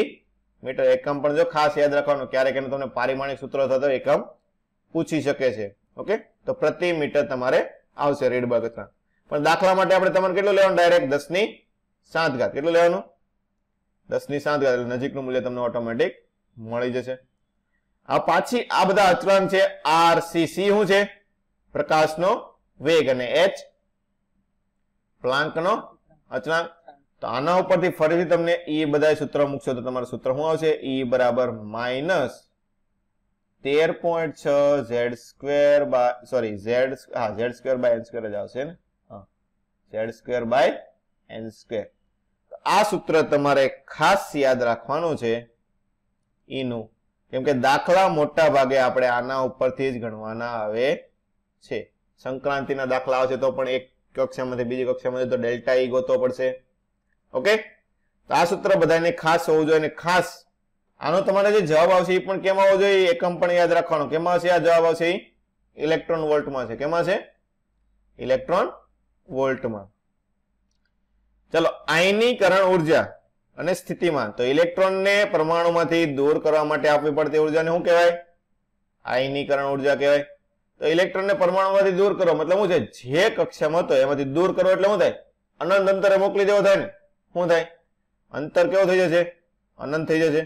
મીટર. એકમ પણ જો ખાસ યાદ રાખવાનું, ક્યારેક એનું તમને પારિમાણિક સૂત્ર થતો એકમ પૂછી શકે છે. ઓકે, તો પ્રતિ મીટર તમારે આવશે રીડબર્ગ અચળાંક. પણ દાખલા માટે આપણે તમારે કેટલું લેવાનું? ડાયરેક્ટ 10⁻⁷. કેટલું લેવાનું? 10⁻⁷. એટલે નજીકનું મૂલ્ય તમને ઓટોમેટિક મળી જશે. આ પાછી આ બધા અચળાંક છે. RCC શું છે? પ્રકાશનો વેગ, અને H પ્લાન્કનો અચળાંક. તો આના ઉપરથી ફરીથી તમને ઈ બધા સૂત્ર મૂકશો તો તમારું સૂત્ર શું આવશે? ઈ બરાબર માઇનસ 13.6 z²/n² જ આવશે ને? હા, z²/n². આ સૂત્ર તમારે ખાસ યાદ રાખવાનું છે ઈનું, કેમ કે દાખલા મોટા ભાગે આપણે આના ઉપરથી જ ગણવાના આવે છે. સંક્રાંતિના દાખલા આવશે તો પણ એક કક્ષામાંથી બીજી કક્ષામાંથી તો ડેલ્ટા ઈ ગોતવો પડશે. ઓકે, તો આ સૂત્ર બધાને ખાસ હોવું જોઈએ. અને ખાસ આનો તમારે જે જવાબ આવશે એ પણ કેમ આવવો જોઈએ? એકમ પણ યાદ રાખવાનો. કેમાં આવશે આ જવાબ? આવશે ઇલેક્ટ્રોન વોલ્ટમાં છે. કેમાં છે? ઇલેક્ટ્રોન વોલ્ટમાં. ચલો, આયનીકરણ ઉર્જા અને સ્થિતિમાન. તો ઇલેક્ટ્રોનને પરમાણુમાંથી દૂર કરવા માટે આપવી પડતી ઉર્જાને શું કહેવાય? આયનીકરણ ઉર્જા કહેવાય. તો ઇલેક્ટ્રોનને પરમાણુમાંથી દૂર કરો મતલબ શું છે? જે કક્ષામાં હતો એમાંથી દૂર કરો એટલે શું થાય? અનંત અંતરે મોકલી દેવો થાય ને. શું થાય? અંતર કેવો થઈ જશે? અનંત થઈ જશે.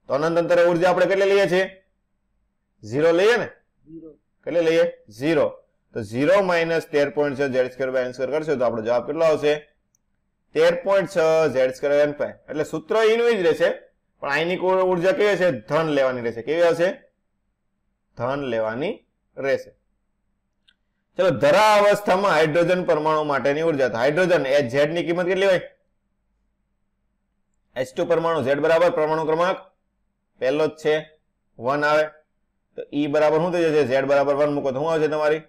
તો અનંત અંતરે ઉર્જા આપણે કેટલી લઈએ છીએ? 0 લઈએ ને? કેટલી લઈએ? 0. તો 0 - 13.6 z²/n² કરશો તો આપણો જવાબ કેટલો આવશે? 13.6 z²/n². એટલે સૂત્ર એનું જ રહેશે, પણ આયનિક ઉર્જા કેવી હશે? ધન લેવાની રહેશે. કેવી હશે? ધન લેવાની રહેશે. ચલો, ધરા અવસ્થામાં હાઇડ્રોજન પરમાણુ માટેની ઉર્જા. તો હાઇડ્રોજન Hz ની કિંમત કેટલી હોય? H2 પરમાણુ Z બરાબર પરમાણુ ક્રમાંક પહેલો જ છે 1 આવે. તો E બરાબર શું થઈ જશે? Z બરાબર 1 મૂકો તો શું આવશે તમારી?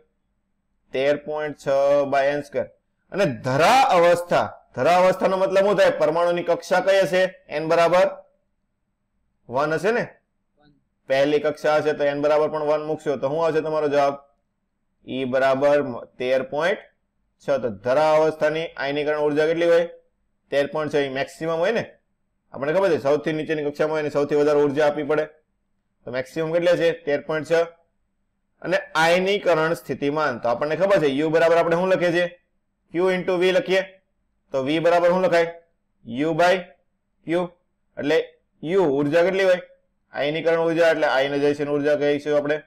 13.6/n². અને ધરા અવસ્થાનો મતલબ શું થાય? પરમાણુની કક્ષા કઈ હશે? n બરાબર 1 હશે ને? પહેલી કક્ષા હશે તો n બરાબર પણ 1 મૂકશો તો શું આવશે તમારો જવાબ? E બરાબર 13.6. તો ધરા અવસ્થાની આયનીકરણ ઉર્જા કેટલી હોય? 13.6. મેક્સિમમ હોય ને? આપણે ખબર છે સૌથી નીચેની કક્ષામાં એને સૌથી વધારે ઉર્જા આપવી પડે. તો મેક્સિમમ કેટલી છે? 13.6. અને આયનીકરણ સ્થિતિમાન તો આપણને ખબર છે U બરાબર આપણે શું લખીએ છીએ? Q × V લખીએ. તો V બરાબર શું લખાય? U/Q. એટલે U ઉર્જા કેટલી હોય? આયનીકરણ ઉર્જા એટલે આયોનાઇઝેશન ઉર્જા કહીશું આપણે.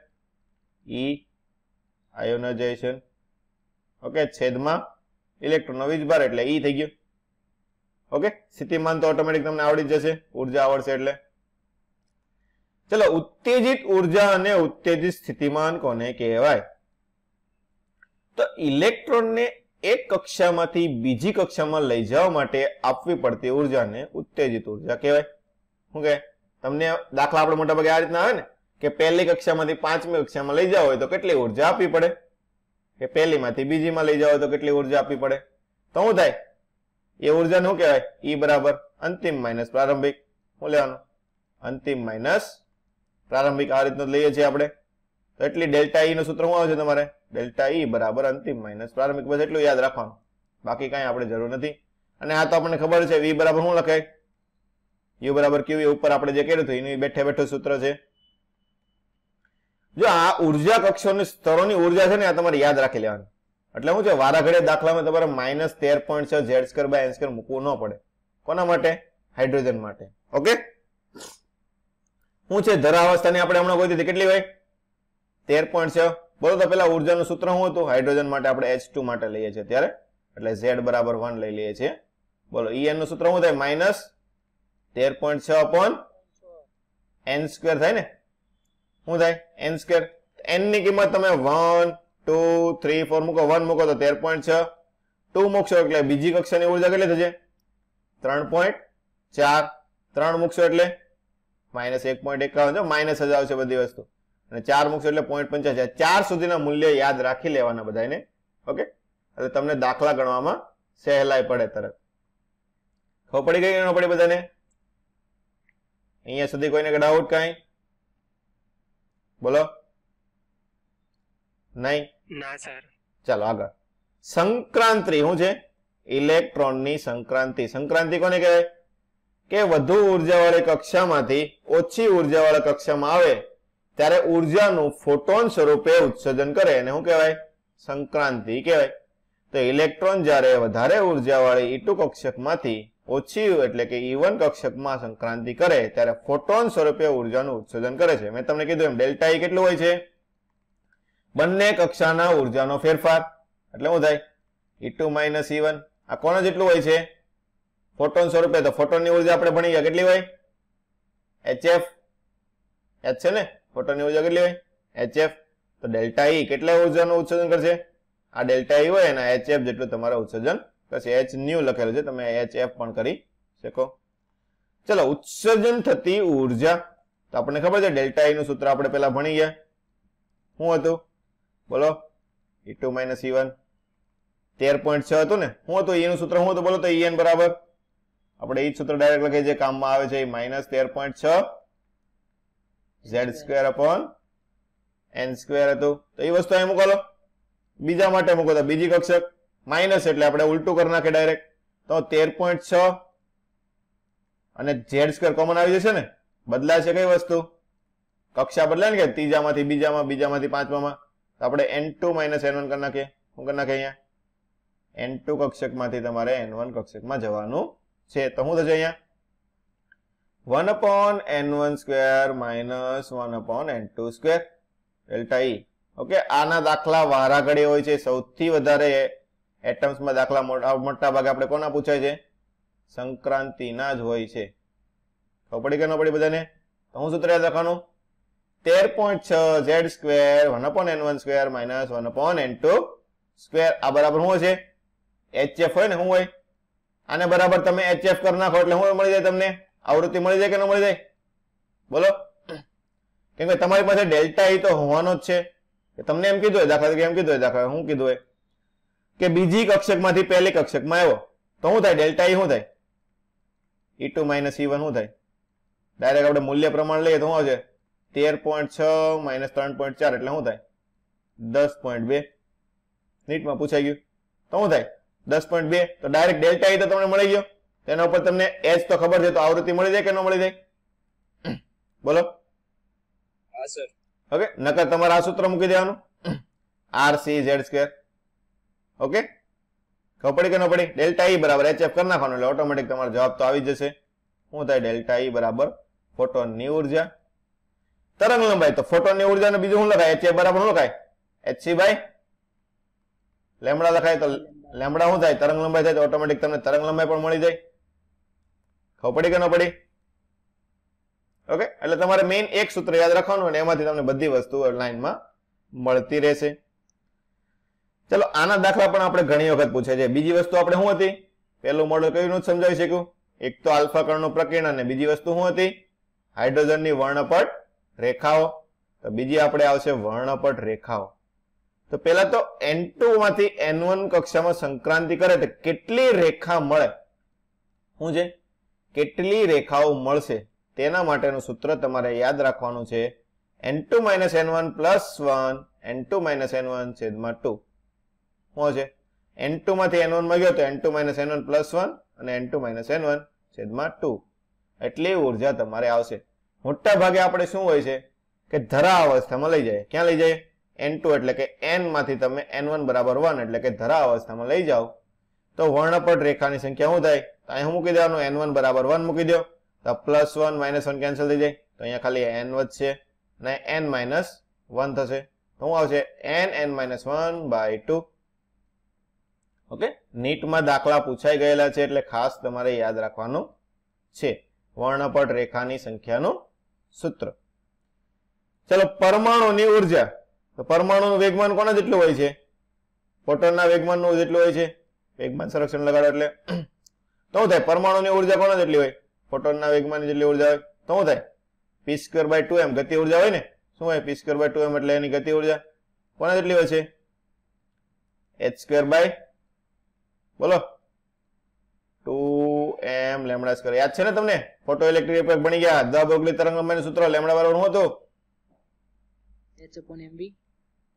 E ionisation. ઓકે, છેદમાં ઇલેક્ટ્રોનનો વીજભાર એટલે E થઈ ગયું. ઓકે, સ્થિતિમાન તો ઓટોમેટિક તમને આવડી જ જશે, ઉર્જા આવડશે એટલે. ચલો, ઉત્તેજિત ઉર્જા અને ઉત્તેજિત સ્થિતિમાન કોને કહેવાય? તો ઇલેક્ટ્રોનને એક કક્ષામાંથી બીજી કક્ષામાં લઈ જવા માટે આપવી પડતી ઉર્જાને ઉત્તેજિત ઉર્જા કહેવાય. શું કહે? તમને દાખલા આપણે મોટા ભાગે આ રીતના આવે ને કે પહેલી કક્ષામાંથી પાંચમી કક્ષામાં લઈ જવા હોય તો કેટલી ઉર્જા આપવી પડે? કે પહેલીમાંથી બીજીમાં લઈ જવા હોય તો કેટલી ઉર્જા આપવી પડે? તો શું થાય? એ ઉર્જાને શું કહેવાય? E બરાબર અંતિમ માઇનસ પ્રારંભિક. શું લેવાનું? અંતિમ માઇનસ પ્રારંભિક. આ રીતનું લઈએ છીએ આપણે. તો એટલી ડેલ્ટા E નું સૂત્ર શું આવશે તમારે? ડેલ્ટા E બરાબર અંતિમ માઇનસ પ્રારંભિક. બસ એટલું યાદ રાખવાનું, બાકી કાંઈ આપણે જરૂર નથી. અને આ તો આપણને ખબર છે V બરાબર શું લખાય? U બરાબર QV. ઉપર આપણે જે કર્યું હતું એનું બેઠે બેઠું સૂત્ર છે. જો આ ઉર્જા કક્ષોની સ્તરોની ઉર્જા છે ને આ તમારે યાદ રાખી લેવાની. એટલે શું છે, વારા ઘડીએ દાખલામાં તમારે -13.6 z² મૂકવું ન પડે. કોના માટે? હાઇડ્રોજન માટે. ઓકે, શું છે ધરાવસ્થાની આપણે હમણાં ગોતી હતી, કેટલી હોય? 13.6. બોલો તો પેલા ઉર્જાનું સૂત્ર શું હતું? હાઇડ્રોજન માટે આપણે H2 માટે લઈએ છીએ ત્યારે, એટલે Z બરાબર 1 લઈ લઈએ છીએ. બોલો En નું સૂત્ર શું થાય? -13.6 n² થાય ને? શું થાય? n². n ની કિંમત તમે 1 2 3 4 મૂકો. 1 મૂકો તો 13.6, 2 મૂકશો એટલે બીજી કક્ષાની ઉર્જા કેટલી થશે? 3.4. 3 મૂકશો એટલે -1.51. જો માઇનસ જ આવશે બધી વસ્તુ, અને 4 મૂકશો એટલે 0.85. 4 સુધીના મૂલ્ય યાદ રાખી લેવાના બધાને. ઓકે, એટલે તમને દાખલા ગણવામાં સહેલાઈ પડે તરત. ખબર પડી ગઈ કે ન પડી બધાને? અહીંયા સુધી કોઈને ડાઉટ કાંઈ? બોલો. નહીં? ના સર. ચાલો આગળ. સંક્રાંતિ શું છે? ઇલેક્ટ્રોનની સંક્રાંતિ. સંક્રાંતિ કોને કહેવાય? કે વધુ ઉર્જાવાળી કક્ષામાંથી ઓછી ઉર્જાવાળા કક્ષામાં આવે ત્યારે ઉર્જાનું ફોટોન સ્વરૂપે ઉત્સર્જન કરે એને શું કહેવાય? સંક્રાંતિ કહેવાય. તો ઇલેક્ટ્રોન જ્યારે વધારે ઉર્જાવાળી E2 કક્ષકમાંથી ઓછી એટલે કે E1 કક્ષકમાં સંક્રાંતિ કરે ત્યારે ફોટોન સ્વરૂપે ઉર્જાનું ઉત્સર્જન કરે છે. મેં તમને કીધું એમ ડેલ્ટા E કેટલું હોય છે? બંને કક્ષાના ઉર્જાનો ફેરફાર. એટલે શું થાય? E2 - E1. આ કોણ જેટલું હોય છે? ફોટોન સ્વરૂપે. તો ફોટોનની ઉર્જા આપણે ભણી ગયા કેટલી હોય? HF. H છે ને? ફોટોનની ઉર્જા કેટલી હોય? HF. તો ડેલ્ટા E કેટલા ઉર્જાનું ઉત્સર્જન કરશે? આ ડેલ્ટા E હોય એના HF જેટલું તમારે ઉત્સર્જન કરશે. H ન્યુ લખેલું છે, તમે HF પણ કરી શકો. ચલો, ઉત્સર્જન થતી ઉર્જા. તો આપણને ખબર છે ડેલ્ટા E નું સૂત્ર આપણે પેલા ભણી ગયા. શું હતું? બોલો. E2 - E1 13.6 હતું ને? શું હતું? E નું સૂત્ર શું હતું? બોલો તો En બરાબર આપણે એ સૂત્ર ડાયરેક્ટ લખીએ જે કામમાં આવે છે, -13.6 z² n² હતું. તો એ વસ્તુ અહીં મૂકો લો. બીજા માટે મૂકો તો બીજી કક્ષક માઇનસ એટલે આપણે ઉલટું કરી નાખીએ ડાયરેક્ટ. તો 13.6 અને z² કોમન આવી જશે ને? બદલાય છે કઈ વસ્તુ? કક્ષા બદલાય ને, કે ત્રીજામાંથી બીજામાં, બીજામાંથી પાંચમામાં. તો આપણે n2 - n1 કરી નાખીએ. શું કરી નાખીએ અહીંયા? n2 કક્ષકમાંથી તમારે n1 કક્ષકમાં જવાનું છે. તો શું થશે અહીંયા? 1/n1² - 1/n2² delta E. Okay, આના દાખલા વારા ઘડીએ હોય છે. સૌથી વધારે એટમ્સમાં દાખલા મોટા ભાગે આપણે કોના પૂછાય છે? સંક્રાંતિના જ હોય છે. ખબર પડી કે ન પડી બધાને? તો હું સૂત્ર યાદ રાખવાનું? 13.6 z² 1/n1² - 1/n2². આ બરાબર શું છે? HF હોય ને? શું હોય? આને બરાબર તમે HF કરી નાખો એટલે શું મળી જાય તમને? આવૃત્તિ મળી જાય કે ન મળી જાય? બોલો. કેમ કે તમારી પાસે ડેલ્ટા E તો હોવાનો જ છે. તમને એમ કીધું હોય દાખલા તરીકે, એમ કીધું હોય દાખલા, શું કીધું હોય કે બીજી કક્ષકમાંથી પહેલી કક્ષકમાં આવ્યો તો શું થાય? ડેલ્ટા E શું થાય? E2 - E1 શું થાય? ડાયરેક્ટ આપણે મૂલ્ય પ્રમાણ લઈએ તો શું આવશે? 13.6 - 3.4 એટલે શું થાય? 10.2. નીટમાં પૂછાઈ ગયું તો શું થાય? 10.2. તો ડાયરેક્ટ ડેલ્ટા E તો તમને મળી ગયો. તેના ઉપર તમને H તો ખબર છે, તો આવૃત્તિ મળી જાય કે ન મળી જાય? બોલો. હા સર. ઓકે, નકર તમારે આ સૂત્ર મૂકી દેવાનું, RCZ². ઓકે, ખબર પડી કે ન પડી? ડેલ્ટા E બરાબર HF કરી નાખવાનું એટલે ઓટોમેટિક તમારો જવાબ તો આવી જશે. શું થાય? ડેલ્ટા E બરાબર ફોટોનની ઉર્જા. તરંગ લંબાઈ. તો ફોટોનની ઉર્જાને બીજું શું લખાય? HF બરાબર શું લખાય? hc/લેમ્બડા લખાય. તો લેમ્બડા શું થાય? તરંગ લંબાઈ થાય. તો ઓટોમેટિક તમને તરંગ લંબાઈ પણ મળી જાય. ખબર પડી કે ન પડી? ઓકે, એટલે તમારે મેઇન એક સૂત્ર યાદ રાખવાનું અને એમાંથી તમને બધી વસ્તુઓ લાઈનમાં મળતી રહેશે. ચલો, આના દાખલા પણ આપણે ઘણી વખત પૂછે છે. બીજી વસ્તુ આપણે શું હતી? પહેલું મોડેલ કયું નું સમજાવી શક્યું? એક તો આલ્ફા કણનું પ્રકીર્ણન, અને બીજી વસ્તુ શું હતી? હાઇડ્રોજનની વર્ણપટ રેખાઓ. તો બીજી આપણે આવશે વર્ણપટ રેખાઓ. તો પહેલા તો n2 માંથી n1 કક્ષામાં સંક્રાંતિ કરે તો કેટલી રેખા મળે? શું છે? કેટલી રેખાઓ મળશે તેના માટેનું સૂત્ર તમારે યાદ રાખવાનું છે. n2 - n1 + 1 n2 - n1/2. શું છે? n2 માંથી n1 માં ગયો તો n2 - n1 + 1 અને n2 - n1/2. એટલી ઉર્જા તમારે આવશે. મોટા ભાગે આપણે શું હોય છે કે ધરા અવસ્થામાં લઈ જાય. ક્યાં લઈ જાય? n2 એટલે કે n માંથી તમે n1 બરાબર 1 એટલે કે ધરા અવસ્થામાં લઈ જાઓ તો વર્ણપટ રેખાની સંખ્યા શું થાય? તો અહીંયા મૂકી દેવાનું n1 બરાબર 1 મૂકી દો તો +1 -1 કેન્સલ થઈ જાય તો અહીંયા ખાલી n વધશે અને n - 1 થશે તો શું આવશે n(n-1/2). ઓકે, નીટમાં દાખલા પૂછાઈ ગયેલા છે એટલે ખાસ તમારે યાદ રાખવાનું છે વર્ણપટ રેખાની સંખ્યાનું સૂત્ર. ચલો, પરમાણુની ઉર્જા. તો પરમાણુનું વેગમાન કોના જેટલું હોય છે? ફોટોનના વેગમાનનું જેટલું હોય છે. વેગમાન સંરક્ષણ લગાડો એટલે તો શું થાય? પરમાણુની ઉર્જા કોના જેટલી હોય? ફોટોનના વેગમાનની જેટલી ઉર્જા હોય તો શું થાય? p²/2m ગતિ ઉર્જા હોય ને. શું હોય? p²/2m એટલે એની ગતિ ઉર્જા કોના જેટલી હોય છે? h² બોલો 2m λ². યાદ છે ને તમને? ફોટો ઇલેક્ટ્રિક ઇફેક્ટ બની ગયા. દ્વિબહુકોણીય તરંગલંબાઈનું સૂત્ર λ બરાબર શું હતું?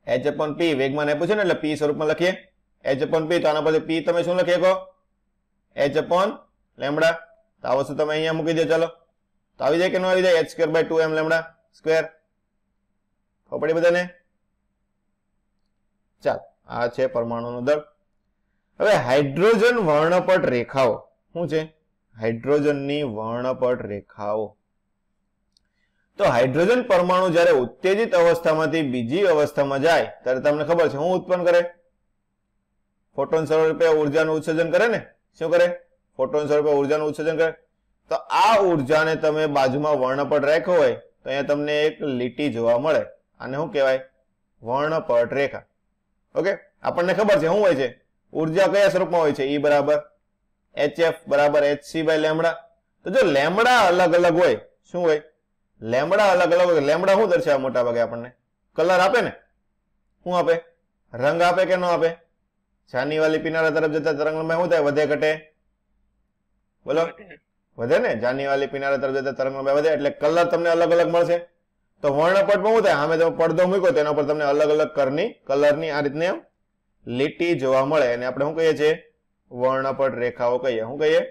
h/p. વેગમાન આપ્યું છે ને એટલે p સ્વરૂપમાં લખીએ h/p. તો આના પરથી p તમે શું લખી શકો? h/λ. તો આ વસ્તુ તમે અહીંયા મૂકી દો. ચાલો, તો આવી જાય કે ન આવી જાય? h²/2m λ². ખબર પડી બધાને? ચાલ, આ છે પરમાણુનું દળ. હવે હાઇડ્રોજન વર્ણપટ રેખાઓ શું છે? હાઇડ્રોજનની વર્ણપટ રેખાઓ. તો હાઇડ્રોજન પરમાણુ જ્યારે ઉત્તેજિત અવસ્થામાંથી બીજી અવસ્થામાં જાય ત્યારે તમને ખબર છે શું ઉત્પન્ન કરે? ફોટોન સ્વરૂપે ઉર્જાનું ઉત્સર્જન કરે ને. શું કરે? ફોટોન સ્વરૂપે ઉર્જાનું ઉત્સર્જન કરે. તો આ ઉર્જાને તમે બાજુમાં વર્ણપટ રાખ્યો હોય તો અહીંયા તમને એક લીટી જોવા મળે. આને શું કહેવાય? વર્ણપટ રેખા. ઓકે, આપણને ખબર છે શું હોય છે? ઉર્જા કયા સ્વરૂપમાં હોય છે? E બરાબર hf બરાબર hc/λ. તો જો લેમડા અલગ અલગ હોય શું હોય? લેમડા અલગ અલગ હોય. લેમડા શું દર્શાવે? મોટા ભાગે આપણને કલર આપે ને. શું આપે? રંગ આપે કે ન આપે? જાની વાલી કિનારા તરફ જતા તરંગલંબાઈ શું થાય? વધે ઘટે? બોલો, વધે ને. જાની વાલી કિનારા તરફ જતા તરંગલંબાઈ વધે એટલે કલર તમને અલગ અલગ મળશે. તો વર્ણપટમાં શું થાય? સામે તમે પડદો મૂક્યો તેના પર તમને અલગ અલગ કલરની આ રીતની લીટી જોવા મળે અને આપણે શું કહીએ છીએ? વર્ણપટ રેખાઓ કહીએ. શું કહીએ?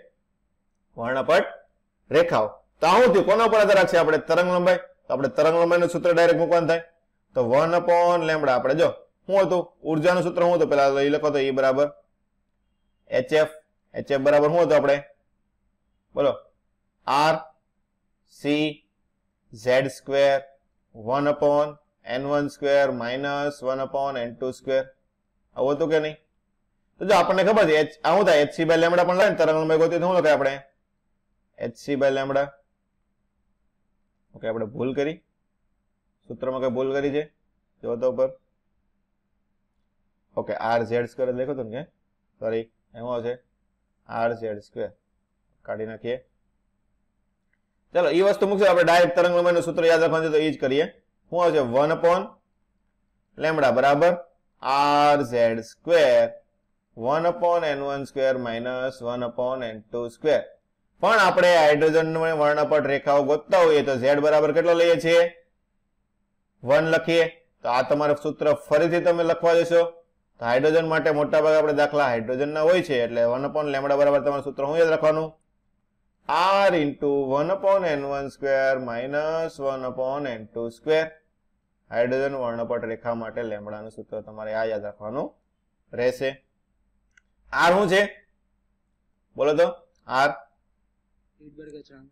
વર્ણપટ રેખાઓ. તો આ શું થયું? કોના પર આધાર રાખશે આપણે? તરંગલંબાઈ. તો આપણે તરંગલંબાઈનું સૂત્ર ડાયરેક્ટ મૂકવાનું થાય. તો 1/λ. આપણે જો શું હતું? ઉર્જાનું સૂત્ર શું હતું? પેલા એ લખો તો E બરાબર hf. hf બરાબર શું હતું આપણે? બોલો, r c z² 1/n1² - 1/n2². આવું હતું કે નહીં? તો જો આપણને ખબર છે આ શું થાય? hc/λ પણ લઈને તરંગલંબાઈ ગોતી તો શું લખાય આપણે? hc/λ. ઓકે, આપણે ભૂલ કરી સૂત્રમાં કઈ ભૂલ કરી છે જો તો ઉપર. ઓકે, rz² લખ્યો તો ને કે સોરી એમાં આવશે rz². કાઢી નાખીએ. ચલો, એ વસ્તુ મૂકશું આપણે. ડાયરેક્ટ તરંગલંબાઈનું સૂત્ર યાદ રાખવાનું છે તો એ જ કરીએ. શું આવશે? 1/λ બરાબર rz² 1/n1² - 1/n2². પણ આપણે હાઇડ્રોજન વર્ણપટ રેખાઓ ગોતતા હોઈએ તો z બરાબર કેટલો લઈએ છીએ? 1 લખીએ. તો આ તમારું સૂત્ર ફરીથી તમે લખવા જશો તો હાઇડ્રોજન માટે મોટા ભાગે આપણે દાખલા હાઇડ્રોજનના હોય છે એટલે 1/λ બરાબર તમારું સૂત્ર શું યાદ રાખવાનું? r × 1/n1² - 1/n2². હાઇડ્રોજન વર્ણપટ રેખા માટે લેમ્બડાનું સૂત્ર તમારે આ યાદ રાખવાનું રહેશે. r શું છે? બોલો તો. r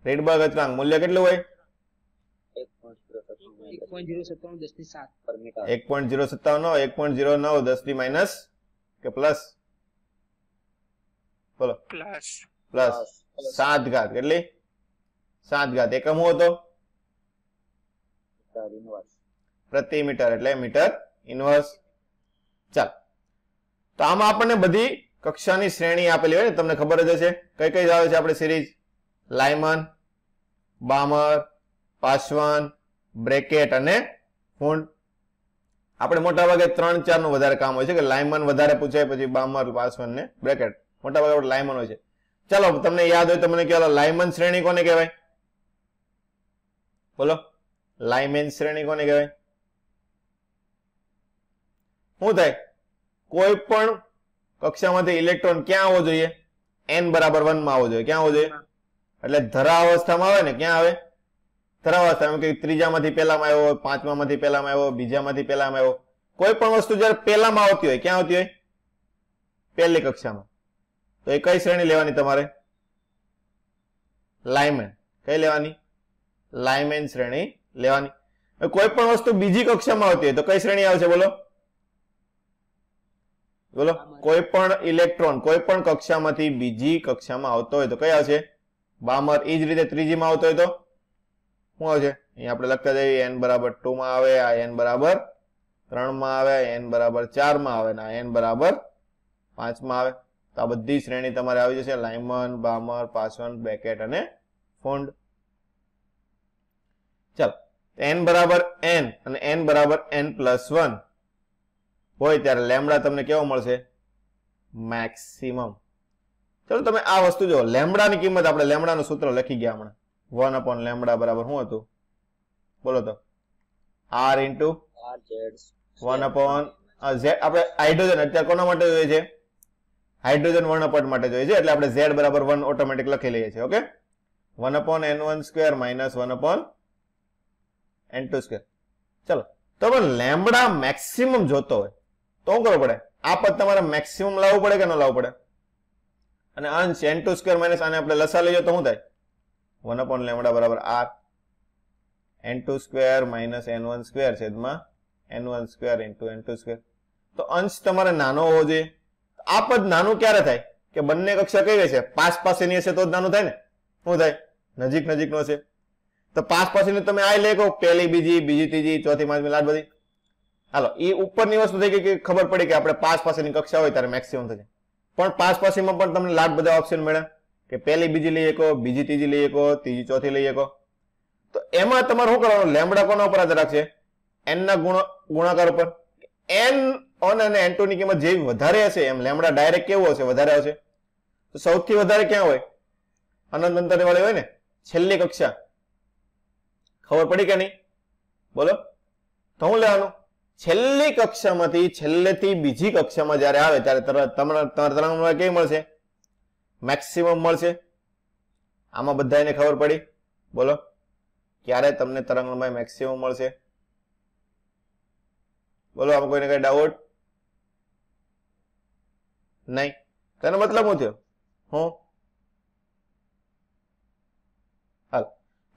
રીડબર્ગ અચળાંક મૂલ્ય કેટલું હોય? 1.057 1.09 10 કે પ્લસ? બોલો, પ્લસ 7 ઘાત. કેટલી? 7 ઘાત. એકમ શું હતો? પ્રતિ મીટર એટલે મીટર ઇન્વર્સ. ચાલ, તો આમાં આપણને બધી કક્ષાની શ્રેણી આપેલી હોય ને, તમને ખબર જ હશે કઈ કઈ આવે છે આપણે સિરીઝ? લાયમન, બામર, પાસવાન, બ્રેકેટ અને ફૂંડ. આપણે મોટા ભાગે 3-4 નું વધારે કામ હોય છે કે લાયમન વધારે પૂછાય, પછી બામર, પાસવાન ને બ્રેકેટ. મોટા ભાગે આપણે લાયમન હોય છે. ચાલો, તમને યાદ હોય તો મને કહો, લાયમન શ્રેણી કોને કહેવાય? બોલો, લાયમેન શ્રેણી કોને કહેવાય? શું થાય? કોઈ પણ કક્ષામાંથી ઇલેક્ટ્રોન ક્યાં આવવો જોઈએ? n બરાબર 1 માં આવવો જોઈએ. ક્યાં આવવો જોઈએ? એટલે ધરા અવસ્થામાં આવે ને. ક્યાં આવે? ધરા અવસ્થામાં. કે ત્રીજામાંથી પહેલામાં આવ્યો, પાંચમામાંથી પહેલામાં આવ્યો, બીજામાંથી પહેલામાં આવ્યો. કોઈ પણ વસ્તુ જ્યારે પહેલામાં આવતી હોય, ક્યાં આવતી હોય? પહેલી કક્ષામાં. તો એ કઈ શ્રેણી લેવાની તમારે? લાઇમેન. કઈ લેવાની? લાઇમેન શ્રેણી લેવાની. કોઈ પણ વસ્તુ બીજી કક્ષામાં આવતી હોય તો કઈ શ્રેણી આવશે? બોલો બોલો. કોઈ પણ ઇલેક્ટ્રોન કોઈ પણ કક્ષામાંથી બીજી કક્ષામાં આવતો હોય તો કઈ આવશે? બામર. એ જ રીતે ત્રીજીમાં આવતો હોય તો શું આવશે? અહીંયા આપણે લખતા જઈએ n બરાબર 2 માં આવે, આ n બરાબર 3 માં આવે, n બરાબર 4 માં આવે, ને આ n બરાબર 5 માં આવે. તો આ બધી શ્રેણી તમારે આવી જશે લાઇમન, બામર, પાસવન, બેકેટ અને ફોન્ડ. ચાલો, n બરાબર n અને n બરાબર n+1 હોય ત્યારે લેમ્બડા તમને કેવો મળશે? મેક્સિમમ. ચલો તમે આ વસ્તુ જો, લેમ્બડાની કિંમત આપણે લેમ્બડાનું સૂત્ર લખી ગયા હમણાં. 1/λ બરાબર શું હતું? બોલો તો. r into 1/z. આપણે હાઇડ્રોજન અત્યારે કોના માટે જોઈએ છે? હાઇડ્રોજન વર્ણપટ માટે જોઈએ છે, એટલે આપણે z બરાબર 1 ઓટોમેટિક લખી લઈએ છીએ. Okay, 1/n1² minus 1/n2². ચલો, તો પણ લેમ્બડા મેક્સિમમ જોતો હોય તો શું કરવું પડે? આ પદ તમારે મેક્સિમમ લાવવું પડે કે ન લાવવું પડે? અને અંશ n2² માઇનસ આને આપણે લસા લઈએ તો શું થાય? 1/λ બરાબર r n2² માઇનસ n1² છેદમાં n1² ઇન્ટુ n2². તો અંશ તમારે નાનો હોવો જોઈએ. આ પદ નાનું ક્યારે થાય? કે બંને કક્ષા કઈ છે? પાસેની હશે તો જ નાનું થાય ને. શું થાય? નજીક નો હશે. તો પાસેની તમે આ લેખો, પહેલી, બીજી, ત્રીજી, ચોથી, પાંચમી, લાટ બધી. હાલો, એ ઉપરની વસ્તુ થઈ ગઈ કે ખબર પડી કે આપણે પાસેની કક્ષા હોય ત્યારે મેક્સિમમ થશે. પણ પાસેમાં પણ તમને લાટ બધા ઓપ્શન મળ્યા કે પહેલી, બીજી લઈ શકો, બીજી, ત્રીજી લઈ શકો, ત્રીજી, ચોથી લઈ શકો. તો એમાં તમારે શું કરવાનું? લેમ્બડા કોના ઉપર આધાર રાખશે? n ના ગુણાકાર ઉપર. n1 અને n2 ની કિંમત જેવી વધારે હશે એમ લેમ્બડા ડાયરેક્ટ કેવું હશે? વધારે હશે. તો સૌથી વધારે ક્યાં હોય? અનંત અંતર વાળી હોય ને, છેલ્લી કક્ષા. ખબર પડી કે નહીં? બોલો તો શું લેવાનું? છેલ્લી કક્ષામાંથી છેલ્લેથી બીજી કક્ષામાં જયારે આવે ત્યારે તમારા તરંગમાં કેવી મળશે? મેક્સિમમ મળશે. આમાં બધાને ખબર પડી? બોલો, ક્યારે તમને તરંગલંબાઈ મેક્સિમમ મળશે? બોલો, આમાં કોઈને કઈ ડાઉટ નહીં? તેનો મતલબ શું થયો? હું હાલ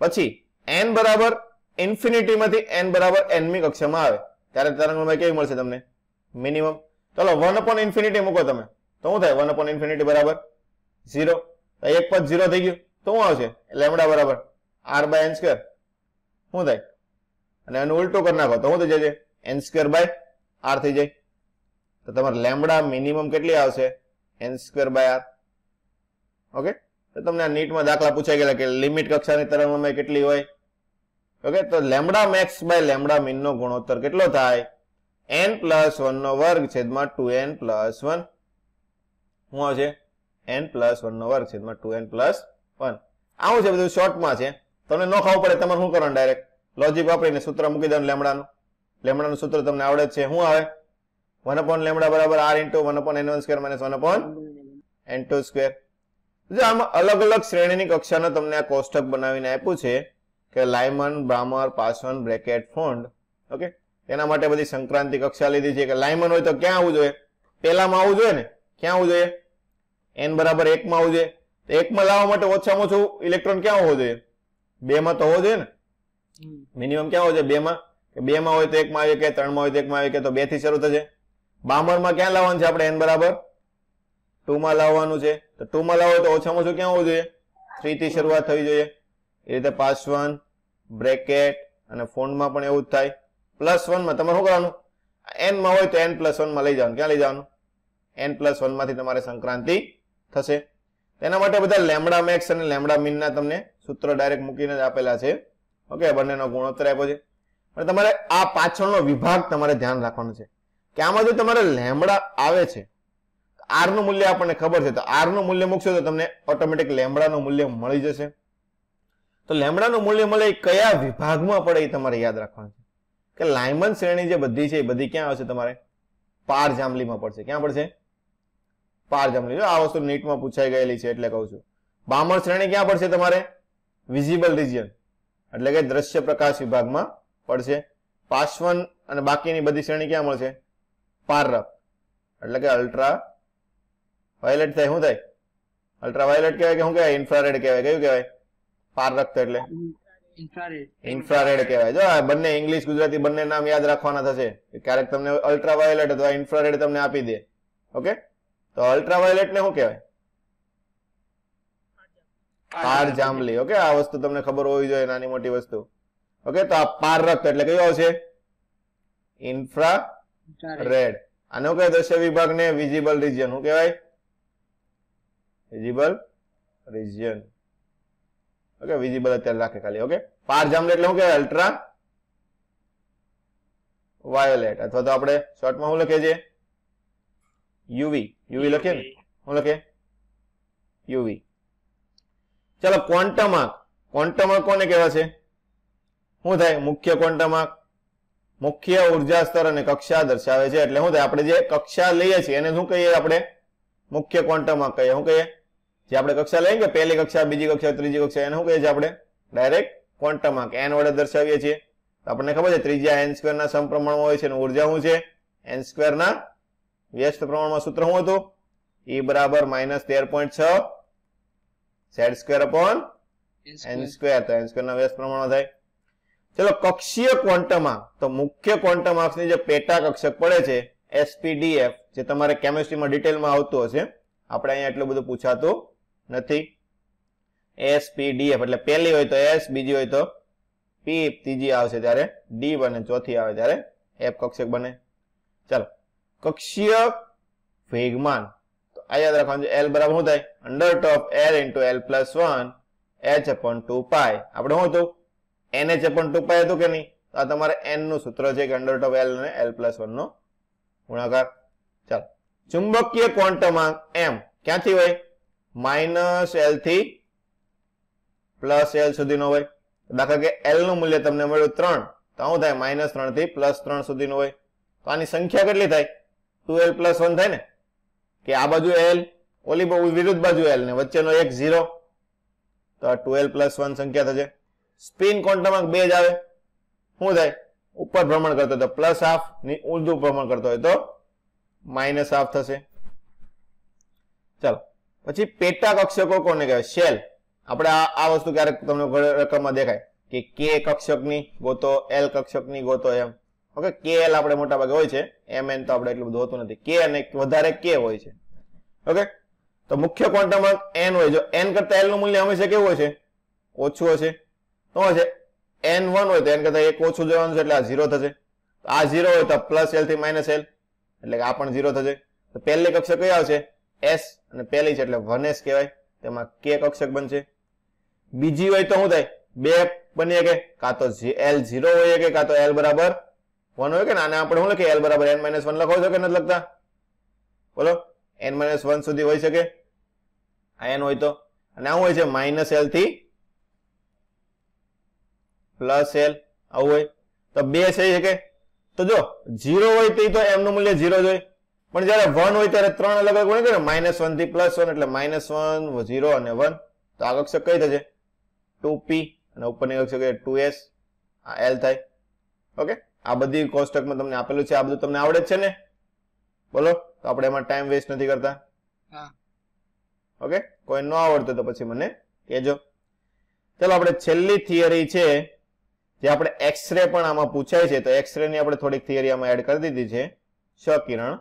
પછી n બરાબર ઇન્ફિનિટી માંથી n બરાબર n મી કક્ષામાં આવે ત્યારે તરંગલંબાઈ કેવી મળશે તમને? મિનિમમ. ચલો, 1/∞ મૂકો તમે તો શું થાય? 1/∞ બરાબર 0. એક પદ 0 થઈ ગયું તો શું આવશે? લેમ્બડા બરાબર r/n². શું થાય? અને એનું ઉલટું કરી નાખો તો શું થઈ જશે? n²/r થઈ જાય. તો તમારે લેમ્બડા મિનિમમ કેટલી આવશે? n²/r. ઓકે, તો તમને આ નીટમાં દાખલા પૂછાઈ ગયેલા કે લિમિટ કક્ષાની તરંગલંબાઈ કેટલી હોય. ઓકે, તો lambda max by lambda min નો ગુણોત્તર કેટલો થાય? n+1² છેદમાં 2n+1. શું આવશે? n+1² છેદમાં 2n+1. આવું છે બધું શોર્ટમાં છે. તમને ન ખાવું પડે, તમારે શું કરવાનું? ડાયરેક્ટ લોજિક વાપરીને સૂત્ર મૂકી દેવાનું લેમ્બડાનું. લેમ્બડાનું સૂત્ર તમને આવડે છે. શું આવે? 1/λ બરાબર r into 1/n1² minus 1/n2². જો આમાં અલગ અલગ શ્રેણીની કક્ષાનો તમને આ કોષ્ટક બનાવીને આપ્યું છે કે લાઇમન, બ્રામર, પાસવન, બ્રેકેટ, ફોન્ડ. ઓકે, એના માટે બધી સંક્રાંતિ કક્ષા લીધી છે કે લાઇમન હોય તો ક્યાં આવવું જોઈએ? પહેલામાં આવવું જોઈએ ને. ક્યાં આવવું જોઈએ? n બરાબર 1 માં આવવું જોઈએ. તો 1 માં લાવવા માટે ઓછામાં ઓછું ઇલેક્ટ્રોન ક્યાં હોવો જોઈએ? 2 માં તો હોવો જોઈએ ને. મિનિમમ ક્યાં હોવો જોઈએ? 2 માં. કે 2 માં હોય તો 1 માં આવે કે 3 માં હોય તો 1 માં આવે કે તો 2 થી શરૂ થશે. બામરમાં ક્યાં લાવવાનું છે આપણે? n બરાબર 2 માં લાવવાનું છે. તો 2 માં લાવો તો ઓછામાં ઓછું ક્યાં હોવું જોઈએ? 3 થી શરૂઆત થવી જોઈએ. એ રીતે પાસવન, બ્રેકેટ અને ફોન્ડમાં પણ એવું જ થાય. +1 માં તમારે શું કરવાનું? n માં હોય તો n+1 માં લઈ જવાનું. ક્યાં લઈ જવાનું? n+1 માંથી તમારે સંક્રાંતિ થશે. તેના માટે બધા લેમ્બડા મેક્સ અને લેમ્બડા મિન ના તમને સૂત્ર ડાયરેક્ટ મૂકીને જ આપેલા છે. ઓકે, બંનેનો ગુણોત્તર આપ્યો છે. પણ તમારે આ પાછળનો વિભાગ તમારે ધ્યાન રાખવાનો છે કે આમાં જો તમારે લેમ્બડા આવે છે, r નું મૂલ્ય આપણને ખબર છે, તો r નું મૂલ્ય મૂકશો તો તમને ઓટોમેટિક લેમ્બડાનું મૂલ્ય મળી જશે. તો લેમ્બડાનું મૂલ્ય મળે એ કયા વિભાગમાં પડે એ તમારે યાદ રાખવાનું છે કે લાઇમન શ્રેણી જે બધી છે એ બધી ક્યાં આવશે? તમારે પાર જાંબલીમાં પડશે. ક્યાં પડશે? પાર જાંબલી. આ વસ્તુ નીટમાં પૂછાઈ ગયેલી છે એટલે કહું છું. બામણ શ્રેણી ક્યાં પડશે? તમારે વિઝિબલ રિજિયન એટલે કે દ્રશ્ય પ્રકાશ વિભાગમાં પડશે. પાસવન અને બાકીની બધી શ્રેણી ક્યાં મળશે? પારક, એટલે કે અલ્ટ્રા વાયોલેટ થાય. શું થાય? અલ્ટ્રા વાયોલેટ કહેવાય કે શું કહેવાય? ઇન્ફ્રારેડ કહેવાય. કયું કહેવાય? પારક તો એટલે ઇન્ફ્રારેડ કહેવાય. જો આ બંને ઇંગ્લિશ ગુજરાતી બંને નામ યાદ રાખવાના થશે. ક્યારેક તમને અલ્ટ્રા વાયોલેટ અથવા ઇન્ફ્રારેડ તમને આપી દે. ઓકે, તો અલ્ટ્રા વાયોલેટ ને શું કહેવાય? પાર જાંબલી. ઓકે, આ વસ્તુ તમને ખબર હોવી જોઈએ, નાની મોટી વસ્તુ. ઓકે, તો આ પારક એટલે કયો આવશે? ઇન્ફ્રારેડ. આનો કયો દ્રશ્ય વિભાગને? Visible region. શું કહેવાય? Visible region. ઓકે, વિઝિબલ અત્યારે રાખે ખાલી. ઓકે, પાર જાંબલી એટલે શું કહેવાય? અલ્ટ્રા વાયોલેટ, અથવા તો આપણે શોર્ટમાં શું લખીએ છીએ? યુવી. યુવી લખીએ ને? શું લખીએ? યુવી. ચલો, ક્વોન્ટમ આંક. ક્વોન્ટમ આંક કોને કહેવાય છે? શું થાય? મુખ્ય ક્વોન્ટમ આંક મુખ્ય ઉર્જા સ્તર અને કક્ષા દર્શાવે છે. એટલે શું થાય? આપણે જે કક્ષા લઈએ છીએ એને શું કહીએ? આપણે મુખ્ય ક્વોન્ટમ આંક કહીએ. શું કહીએ? જે આપણે કક્ષા લઈએ કે પહેલી કક્ષા, બીજી કક્ષા, ત્રીજી કક્ષા, એને શું કહીએ છીએ આપણે? ડાયરેક્ટ ક્વોન્ટમ આંક n વડે દર્શાવીએ છીએ. આપણને ખબર છે ત્રિજ્યા n સ્ક્વેર ના સમપ્રમાણમાં હોય છે અને ઉર્જા શું છે? n સ્ક્વેર ના વ્યસ્ત પ્રમાણમાં. સૂત્ર શું હતું? E બરાબર -13.6 z square upon n square. તો n સ્ક્વેર ના વ્યસ્ત પ્રમાણમાં થાય. ચલો, કક્ષીય ક્વોન્ટમ આંક. તો મુખ્ય ક્વોન્ટમ આંકની જે પેટા કક્ષક પડે છે SPDF, જે તમારે કેમિસ્ટ્રીમાં ડિટેલમાં આવતું હશે, આપણે અહીંયા એટલું બધું પૂછાતું નથી. SPDF એટલે પહેલી હોય તો S, બીજી હોય તો P, ત્રીજી આવશે ત્યારે D બને, ચોથી આવે ત્યારે F કક્ષક બને. ચાલો, કક્ષીય વેગમાન. તો આ યાદ રાખવાનું છે. L બરાબર શું થાય? Under of L into L plus 1 h upon 2 pi. આપણે શું હતું? NH upon 2 pi હતું કે નહીં? તો આ તમારે n નું સૂત્ર છે કે અંડર ઓફ L અને L plus 1 નો ગુણાકાર. ચાલો, ચુંબકીય ક્વોન્ટમ આંક M ક્યાંથી હોય? -L થી +L સુધીનો હોય. દાખલા કે L નું મૂલ્ય તમને મળ્યું 3, તો શું થાય? -3 થી +3 સુધીનું હોય. તો આની સંખ્યા કેટલી થાય? 2L plus 1 થાય ને? કે આ બાજુ L, ઓલી વિરુદ્ધ બાજુ L ને વચ્ચેનો એક 0, તો આ 2L plus 1 સંખ્યા થશે. સ્પિન ક્વોન્ટમ આંક 2 જ આવે. શું થાય? ઉપર ભ્રમણ કરતો હોય તો +½ ની ઊંધું ભ્રમણ કરતો હોય તો -½ થશે. ચાલો, પછી પેટા કક્ષકો કોને કહેવાય? શેલ. આપણે આ વસ્તુ ક્યારેક તમને રકમમાં દેખાય કે K કક્ષકની ગોતો, L કક્ષકની ગોતો એમ. ઓકે, KL આપણે મોટા ભાગે હોય છે, MN તો આપણે એટલું બધું હોતું નથી. K અને વધારે K હોય છે. ઓકે, તો મુખ્ય ક્વોન્ટમ આંક n હોય. જો n કરતા L નું મૂલ્ય હંમેશા કેવું હોય છે? ઓછું હશે. તો હશે n1 હોય તો n કરતા 1 ઓછું જવાનું છે, એટલે આ 0 થશે. આ 0 હોય તો +L થી -L, એટલે કે આ પણ 0 થશે. તો પહેલી કક્ષક કઈ આવશે? S, અને પહેલી છે એટલે 1s કહેવાય. તેમાં K કક્ષક બનશે. બીજી હોય તો શું થાય? બે બની શકે, કાં તો L0 હોય કે કાં તો L બરાબર 1 હોય કે. આને આપણે શું લખીએ? L બરાબર n-1 લખો છો કે નથી લખતા? બોલો, n-1 સુધી હોઈ શકે આ n હોય તો. અને આવું હોય છે -L થી +L, આવું હોય તો 2 થઈ શકે. તો જો 0 હોય તો m નું મૂલ્ય 0 જ હોય, પણ જયારે 1 હોય ત્યારે 3 અલગ અલગ ગુણે કરે. -1 થી +1 એટલે -1, 0 અને 1. તો આ કક્ષક કઈ થશે? 2p, અને ઉપરની કક્ષક 2s. આ L થાય. ઓકે, આ બધી કોષ્ટકમાં તમને આપેલું છે. આ બધું તમને આવડે જ છે ને? બોલો, તો આપણે એમાં ટાઈમ વેસ્ટ નથી કરતા. ઓકે, કોઈ ન આવડતું તો પછી મને કહેજો. ચલો, આપણે છેલ્લી થિયરી છે જે આપણે એક્સરે પણ આમાં પૂછાય છે, તો એક્સરે ની આપણે થોડીક થિયરી આમાં એડ કરી દીધી છે. ક્ષકિરણ.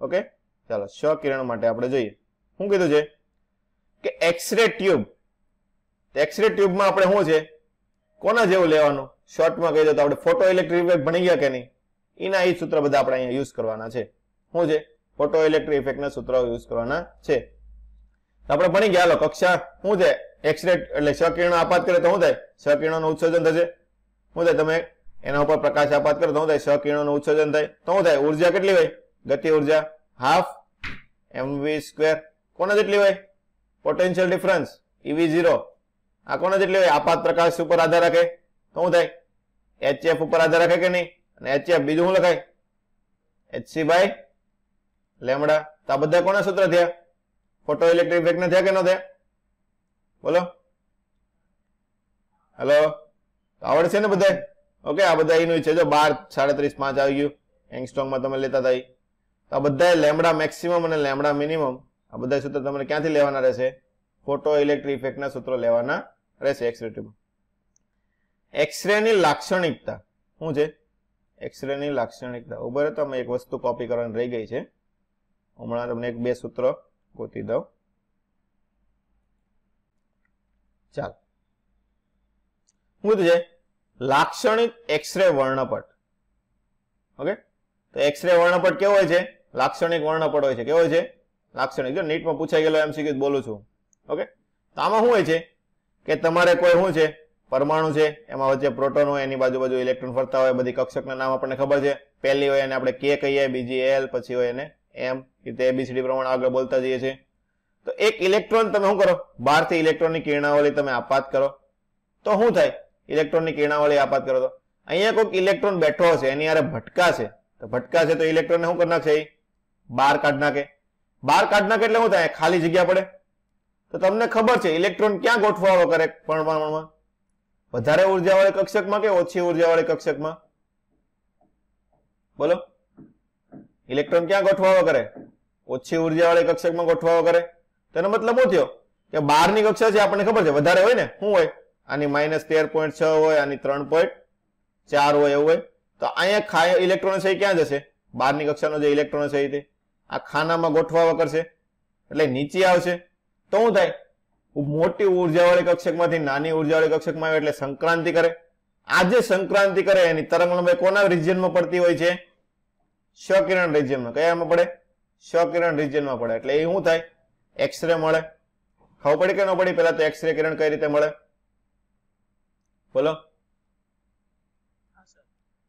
ઓકે, ચાલો, ક્ષકિરણ માટે આપણે જોઈએ. શું કીધું છે કે એક્સરે ટ્યુબ. એક્સરે ટ્યુબમાં આપણે શું છે? કોના જેવું લેવાનું? શોર્ટમાં કહી દો તો આપણે ફોટો ઇલેક્ટ્રિક ઇફેક્ટ ભણી ગયા કે નહીં? એના એ સૂત્ર બધા આપણે અહીંયા યુઝ કરવાના છે. શું છે? ફોટો ઇલેક્ટ્રિક ઇફેક્ટના સૂત્રો યુઝ કરવાના છે. આપણે ભણી ગયા. હાલો, કક્ષા શું છે? એક્સરે એટલે ક્ષકિરણ આપાત કરે તો શું થાય? ક્ષકિરણોનું ઉત્સર્જન થશે. શું થાય? તમે એના ઉપર પ્રકાશ આપાત કરો તો શું થાય? ક્ષકિરણોનું ઉત્સર્જન થાય. તો શું થાય? ઉર્જા કેટલી હોય? ગતિ ઉર્જા ½ mv². કોના જેટલી હોય? Potential difference EV0. આ કોના જેટલી હોય? આપાત પ્રકાશ ઉપર આધાર રાખે. તો શું થાય? HF ઉપર આધાર રાખે કે નહીં? અને HF બીજું શું લખાય? hc/λ. તો આ બધા કોના સૂત્ર થયા? ફોટો ઇલેક્ટ્રિક ઇફેક્ટ ના થયા કે ન થયા? બોલો, હેલો, આવડે છે ને બધા? ઓકે, આ બધા એનું છે. જો 12 37 5 આવી ગયું એંગસ્ટ્રોમમાં તમે લેતા હતા. તો આ બધા લેમ્બડા મેક્સિમમ અને લેમ્બડા મિનિમમ આ બધા સૂત્રો તમને ક્યાંથી લેવાના રહેશે? ફોટો ઇલેક્ટ્રિક ઇફેક્ટના સૂત્રો લેવાના રહેશે એક્સરે ટ્યુબમાં. એક્સરે ની લાક્ષણિકતા શું છે? એક્સરે ની લાક્ષણિકતા ઉભર તો એક વસ્તુ કોપી કરવાની રહી ગઈ છે. હમણાં તમને એક બે સૂત્રો ગોતી દઉં. ચાલો, શું છે? લાક્ષણિક એક્સરે વર્ણપટ. ઓકે, તો એક્સરે વર્ણપટ કેવો હોય છે? લાક્ષણિક વર્ણપટ હોય છે. કેવો હોય છે? લાક્ષણિક. જો નીટમાં પૂછાઈ ગયેલો એમસીક્યુ બોલું છું. ઓકે, તો આમાં શું હોય છે કે તમારે કોઈ શું છે પરમાણુ છે, એમાં વચ્ચે પ્રોટોન હોય, એની બાજુ ઇલેક્ટ્રોન ફરતા હોય. બધી કક્ષકના નામ આપણને ખબર છે. પહેલી હોય એને આપણે કે કહીએ, બીજી એલ, પછી હોય એને એમ, રીતે એબીસીડી પ્રમાણે આગળ બોલતા જઈએ છીએ. તો એક ઇલેક્ટ્રોન તમે શું કરો? બહારથી ઇલેક્ટ્રોનની કિરણાવલી તમે આપાત કરો તો શું થાય? ઇલેક્ટ્રોનની કિરણાવલી આપાત કરો તો અહીંયા કોઈક ઇલેક્ટ્રોન બેઠો હશે, એની યારે ભટકાશે. તો ભટકાશે તો ઇલેક્ટ્રોનને શું કરી નાખશે? બહાર કાઢ નાખે. બહાર કાઢ નાખે એટલે શું થાય? ખાલી જગ્યા પડે. તો તમને ખબર છે ઇલેક્ટ્રોન ક્યાં ગોઠવાળો કરે પરમાણુમાં? વધારે ઉર્જાવાળી કક્ષકમાં કે ઓછી ઉર્જાવાળી કક્ષકમાં? બોલો, ઇલેક્ટ્રોન ક્યાં ગોઠવાળો કરે? ઓછી ઉર્જાવાળી કક્ષકમાં ગોઠવાળો કરે. તેનો મતલબ શું થયો કે બહારની કક્ષા છે આપણને ખબર છે વધારે હોય ને. શું હોય? આની -13.6 હોય, આની 3.4 હોય, એવું હોય. તો અહીંયા ઇલેક્ટ્રોન છે ક્યાં જશે? બહારની કક્ષાનો જે ઇલેક્ટ્રોન છે તે આ ખાનામાં ગોઠવાળો કરશે એટલે નીચે આવશે. તો શું થાય? મોટી ઉર્જાવાળી કક્ષકમાંથી નાની ઉર્જાવાળી કક્ષકમાં આવે એટલે સંક્રાંતિ કરે. આ જે સંક્રાંતિ કરે એની તરંગ લંબાઈ કોના રિજિયનમાં પડતી હોય છે? ક્ષકિરણ રિજિયનમાં. કયામાં પડે? ક્ષકિરણ રિજિયનમાં પડે. એટલે એ શું થાય? એક્સરે મળે. ખબર પડી કે ન પડી? પેલા તો એક્સરે કિરણ કઈ રીતે મળે બોલો?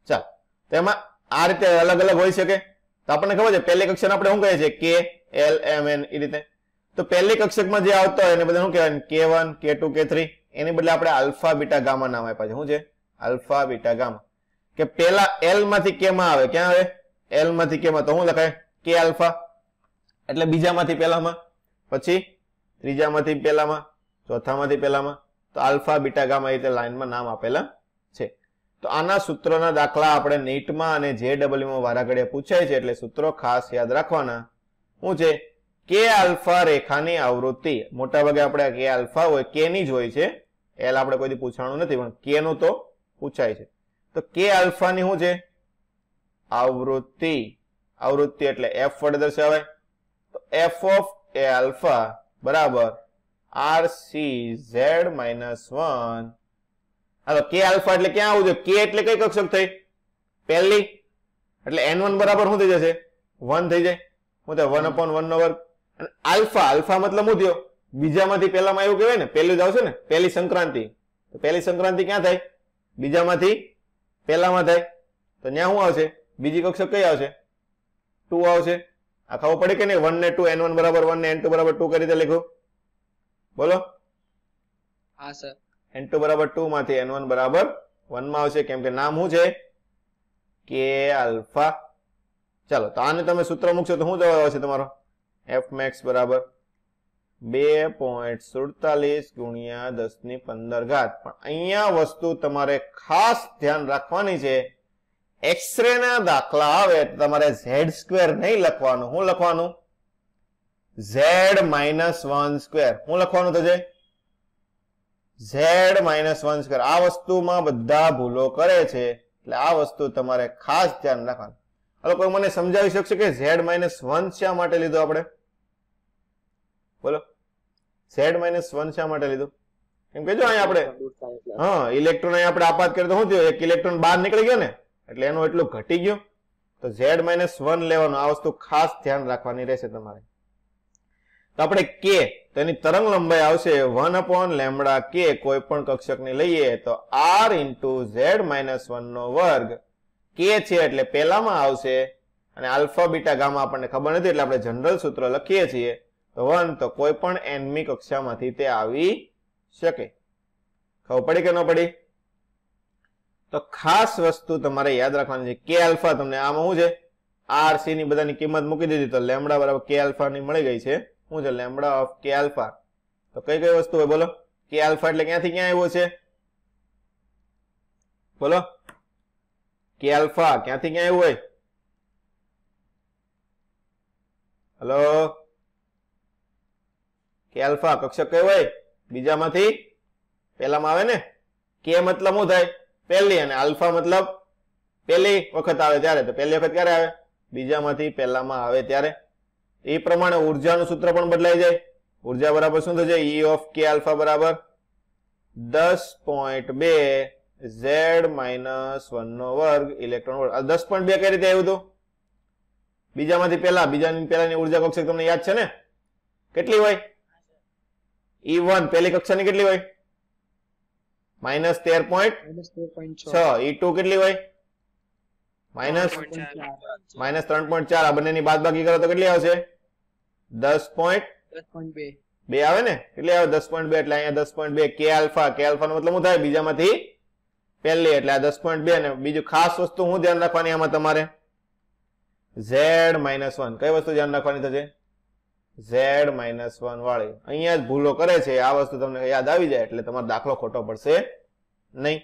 ચાલ, તેમાં આ રીતે અલગ અલગ હોઈ શકે. તો આપણને ખબર છે પહેલી કક્ષાને આપણે શું કહીએ છીએ? કે એલ એમ એન એ રીતે. તો પહેલી કક્ષકમાં જે આવતા હોય એને બધા શું કહેવાય? K1 K2 K3. એની બદલે આપણે આલ્ફા બીટા ગામા નામ આપ્યા છે. શું છે? Alpha beta gamma. કે પેલા એલ માંથી કે માં આવે. ક્યાં આવે? એલ માંથી કે માં. તો શું લખાય? કે આલ્ફા. એટલે બીજામાંથી પહેલામાં, પછી ત્રીજામાંથી પહેલામાં, ચોથામાંથી પહેલામાં. તો આલ્ફા બીટા ગામા એ રીતે લાઈનમાં નામ આપેલા છે. તો આના સૂત્રોના દાખલા આપણે નીટમાં અને JEEમાં વારાઘડીએ પૂછાય છે. એટલે સૂત્રો ખાસ યાદ રાખવાના. શું છે? કે આલ્ફા રેખાની આવૃત્તિ. મોટા ભાગે આપણે કે આલ્ફા હોય કે ની જ હોય છે. એલ આપણે કોઈ પૂછાણું નથી, પણ કે નું તો પૂછાય છે. તો કે આલ્ફા ની શું છે? આવૃત્તિ. આવૃત્તિ એટલે એફ વડે દર્શાવાય. તો એફ ઓફ એ આલ્ફા બરાબર RCZ-1. હાલો, કે આલ્ફા એટલે ક્યાં આવવું જોઈએ? કે એટલે કઈ કક્ષક થઈ? પહેલી. એટલે n1 બરાબર શું થઈ જશે? 1 થઈ જાય. શું થાય? 1/1/2. અને આલ્ફા, આલ્ફા મતલબ શું થયો? બીજામાંથી પહેલામાં એવું કહેવાય ને, પહેલું જ આવશે ને, પહેલી સંક્રાંતિ. તો પહેલી સંક્રાંતિ ક્યાં થાય? બીજામાંથી પહેલામાં થાય. તો ત્યાં શું આવશે? બીજી કક્ષક કઈ આવશે? 2 આવશે. આ ખબર પડે કે નહીં? 1 ને 2, n1 બરાબર 1 ને n2 બરાબર 2 કઈ રીતે લખ્યું બોલો? હા સર. n2 બરાબર 2 માંથી n1 બરાબર 1 માં આવશે. કેમ કે નામ શું છે? કે આલ્ફા. ચાલો, તો આને તમે સૂત્ર મૂકશો તો શું જવાબ આવશે તમારો? f max બરાબર 2.47 ગુણ્યા 10 ની 15 ઘાત. પણ અહીંયા વસ્તુ તમારે ખાસ ધ્યાન રાખવાની છે. એક્સરે ના દાખલા આવે તો તમારે z² નહીં લખવાનું. શું લખવાનું? z-1². શું લખવાનું થશે? z-1². આ વસ્તુમાં બધા ભૂલો કરે છે, એટલે આ વસ્તુ તમારે ખાસ ધ્યાન રાખવાનું. હવે કોઈ મને સમજાવી શકશે કે z-1 શા માટે લીધું આપણે? બોલો, z-1 શા માટે લીધું? એમ કે જો અહીંયા આપણે ઇલેક્ટ્રોન અહીંયા આપણે આપાત કરીએ તો શું થયું? એક ઇલેક્ટ્રોન બહાર નીકળી ગયો ને, એટલે એનું એટલું ઘટી ગયું. તો z-1 લેવાનું. આ વસ્તુ ખાસ ધ્યાન રાખવાની રહેશે તમારે. તો આપણે કે તો એની તરંગ લંબાઈ આવશે 1/λk. કોઈ પણ કક્ષકની લઈએ તો r × z-1² કે છે એટલે પહેલામાં આવશે. અને આલ્ફા બીટા ગામા આપણને ખબર નથી એટલે આપણે જનરલ સૂત્ર લખીએ છીએ. તો 1 તો કોઈ પણ nમી કક્ષામાંથી તે આવી શકે. ખબર પડી કે ન પડી? તો ખાસ વસ્તુ તમારે યાદ રાખવાની છે. કે આલ્ફા તમને આમાં શું છે? RC ની બધાની કિંમત મૂકી દીધી તો લેમ્બડા બરાબર કે આલ્ફા ની મળી ગઈ છે. શું છે? લેમ્બડા ઓફ કે આલ્ફા. તો કઈ કઈ વસ્તુ હોય બોલો? કે આલ્ફા એટલે ક્યાંથી ક્યાં આવ્યો છે બોલો? કે આલ્ફા ક્યાંથી ક્યાં આવ્યું હોય? હલો, કે આલ્ફા કક્ષક કયું હોય? બીજામાંથી પહેલામાં આવે ને. કે મતલબ શું થાય? પહેલી, અને આલ્ફા મતલબ પહેલી વખત આવે ત્યારે. તો પહેલી વખત ક્યારે આવે? બીજામાંથી પહેલામાં આવે ત્યારે. એ પ્રમાણે ઉર્જાનું સૂત્ર પણ બદલાઈ જાય. ઉર્જા બરાબર શું થશે? E ઓફ કે આલ્ફા બરાબર 10.2 z-1 નો વર્ગ ઇલેક્ટ્રોન વોલ્ટ. 10.2 કઈ રીતે આવ્યું હતું? બીજામાંથી બીજાની પહેલાની ઉર્જા કક્ષક તમને યાદ છે ને? કેટલી હોય? E1 પહેલી કક્ષાની કેટલી હોય? -13.6. E2 કેટલી હોય? -3.4. આ બંનેની બાદબાકી કરો તો કેટલી આવશે? 10.2 આવે ને? કેટલી આવે? 10.2. એટલે અહીંયા 10.2 કે આલ્ફા. કે આલ્ફા નો મતલબ શું થાય? બીજામાંથી પહેલી. એટલે આ 10.2. ને બીજું ખાસ વસ્તુ હું ધ્યાન રાખવાની આમાં તમારે? z-1. કઈ વસ્તુ ધ્યાન રાખવાની થશે? z-1 વાળી. અહીંયા જ ભૂલો કરે છે. આ વસ્તુ તમને યાદ આવી જાય એટલે તમારો દાખલો ખોટો પડશે નહીં.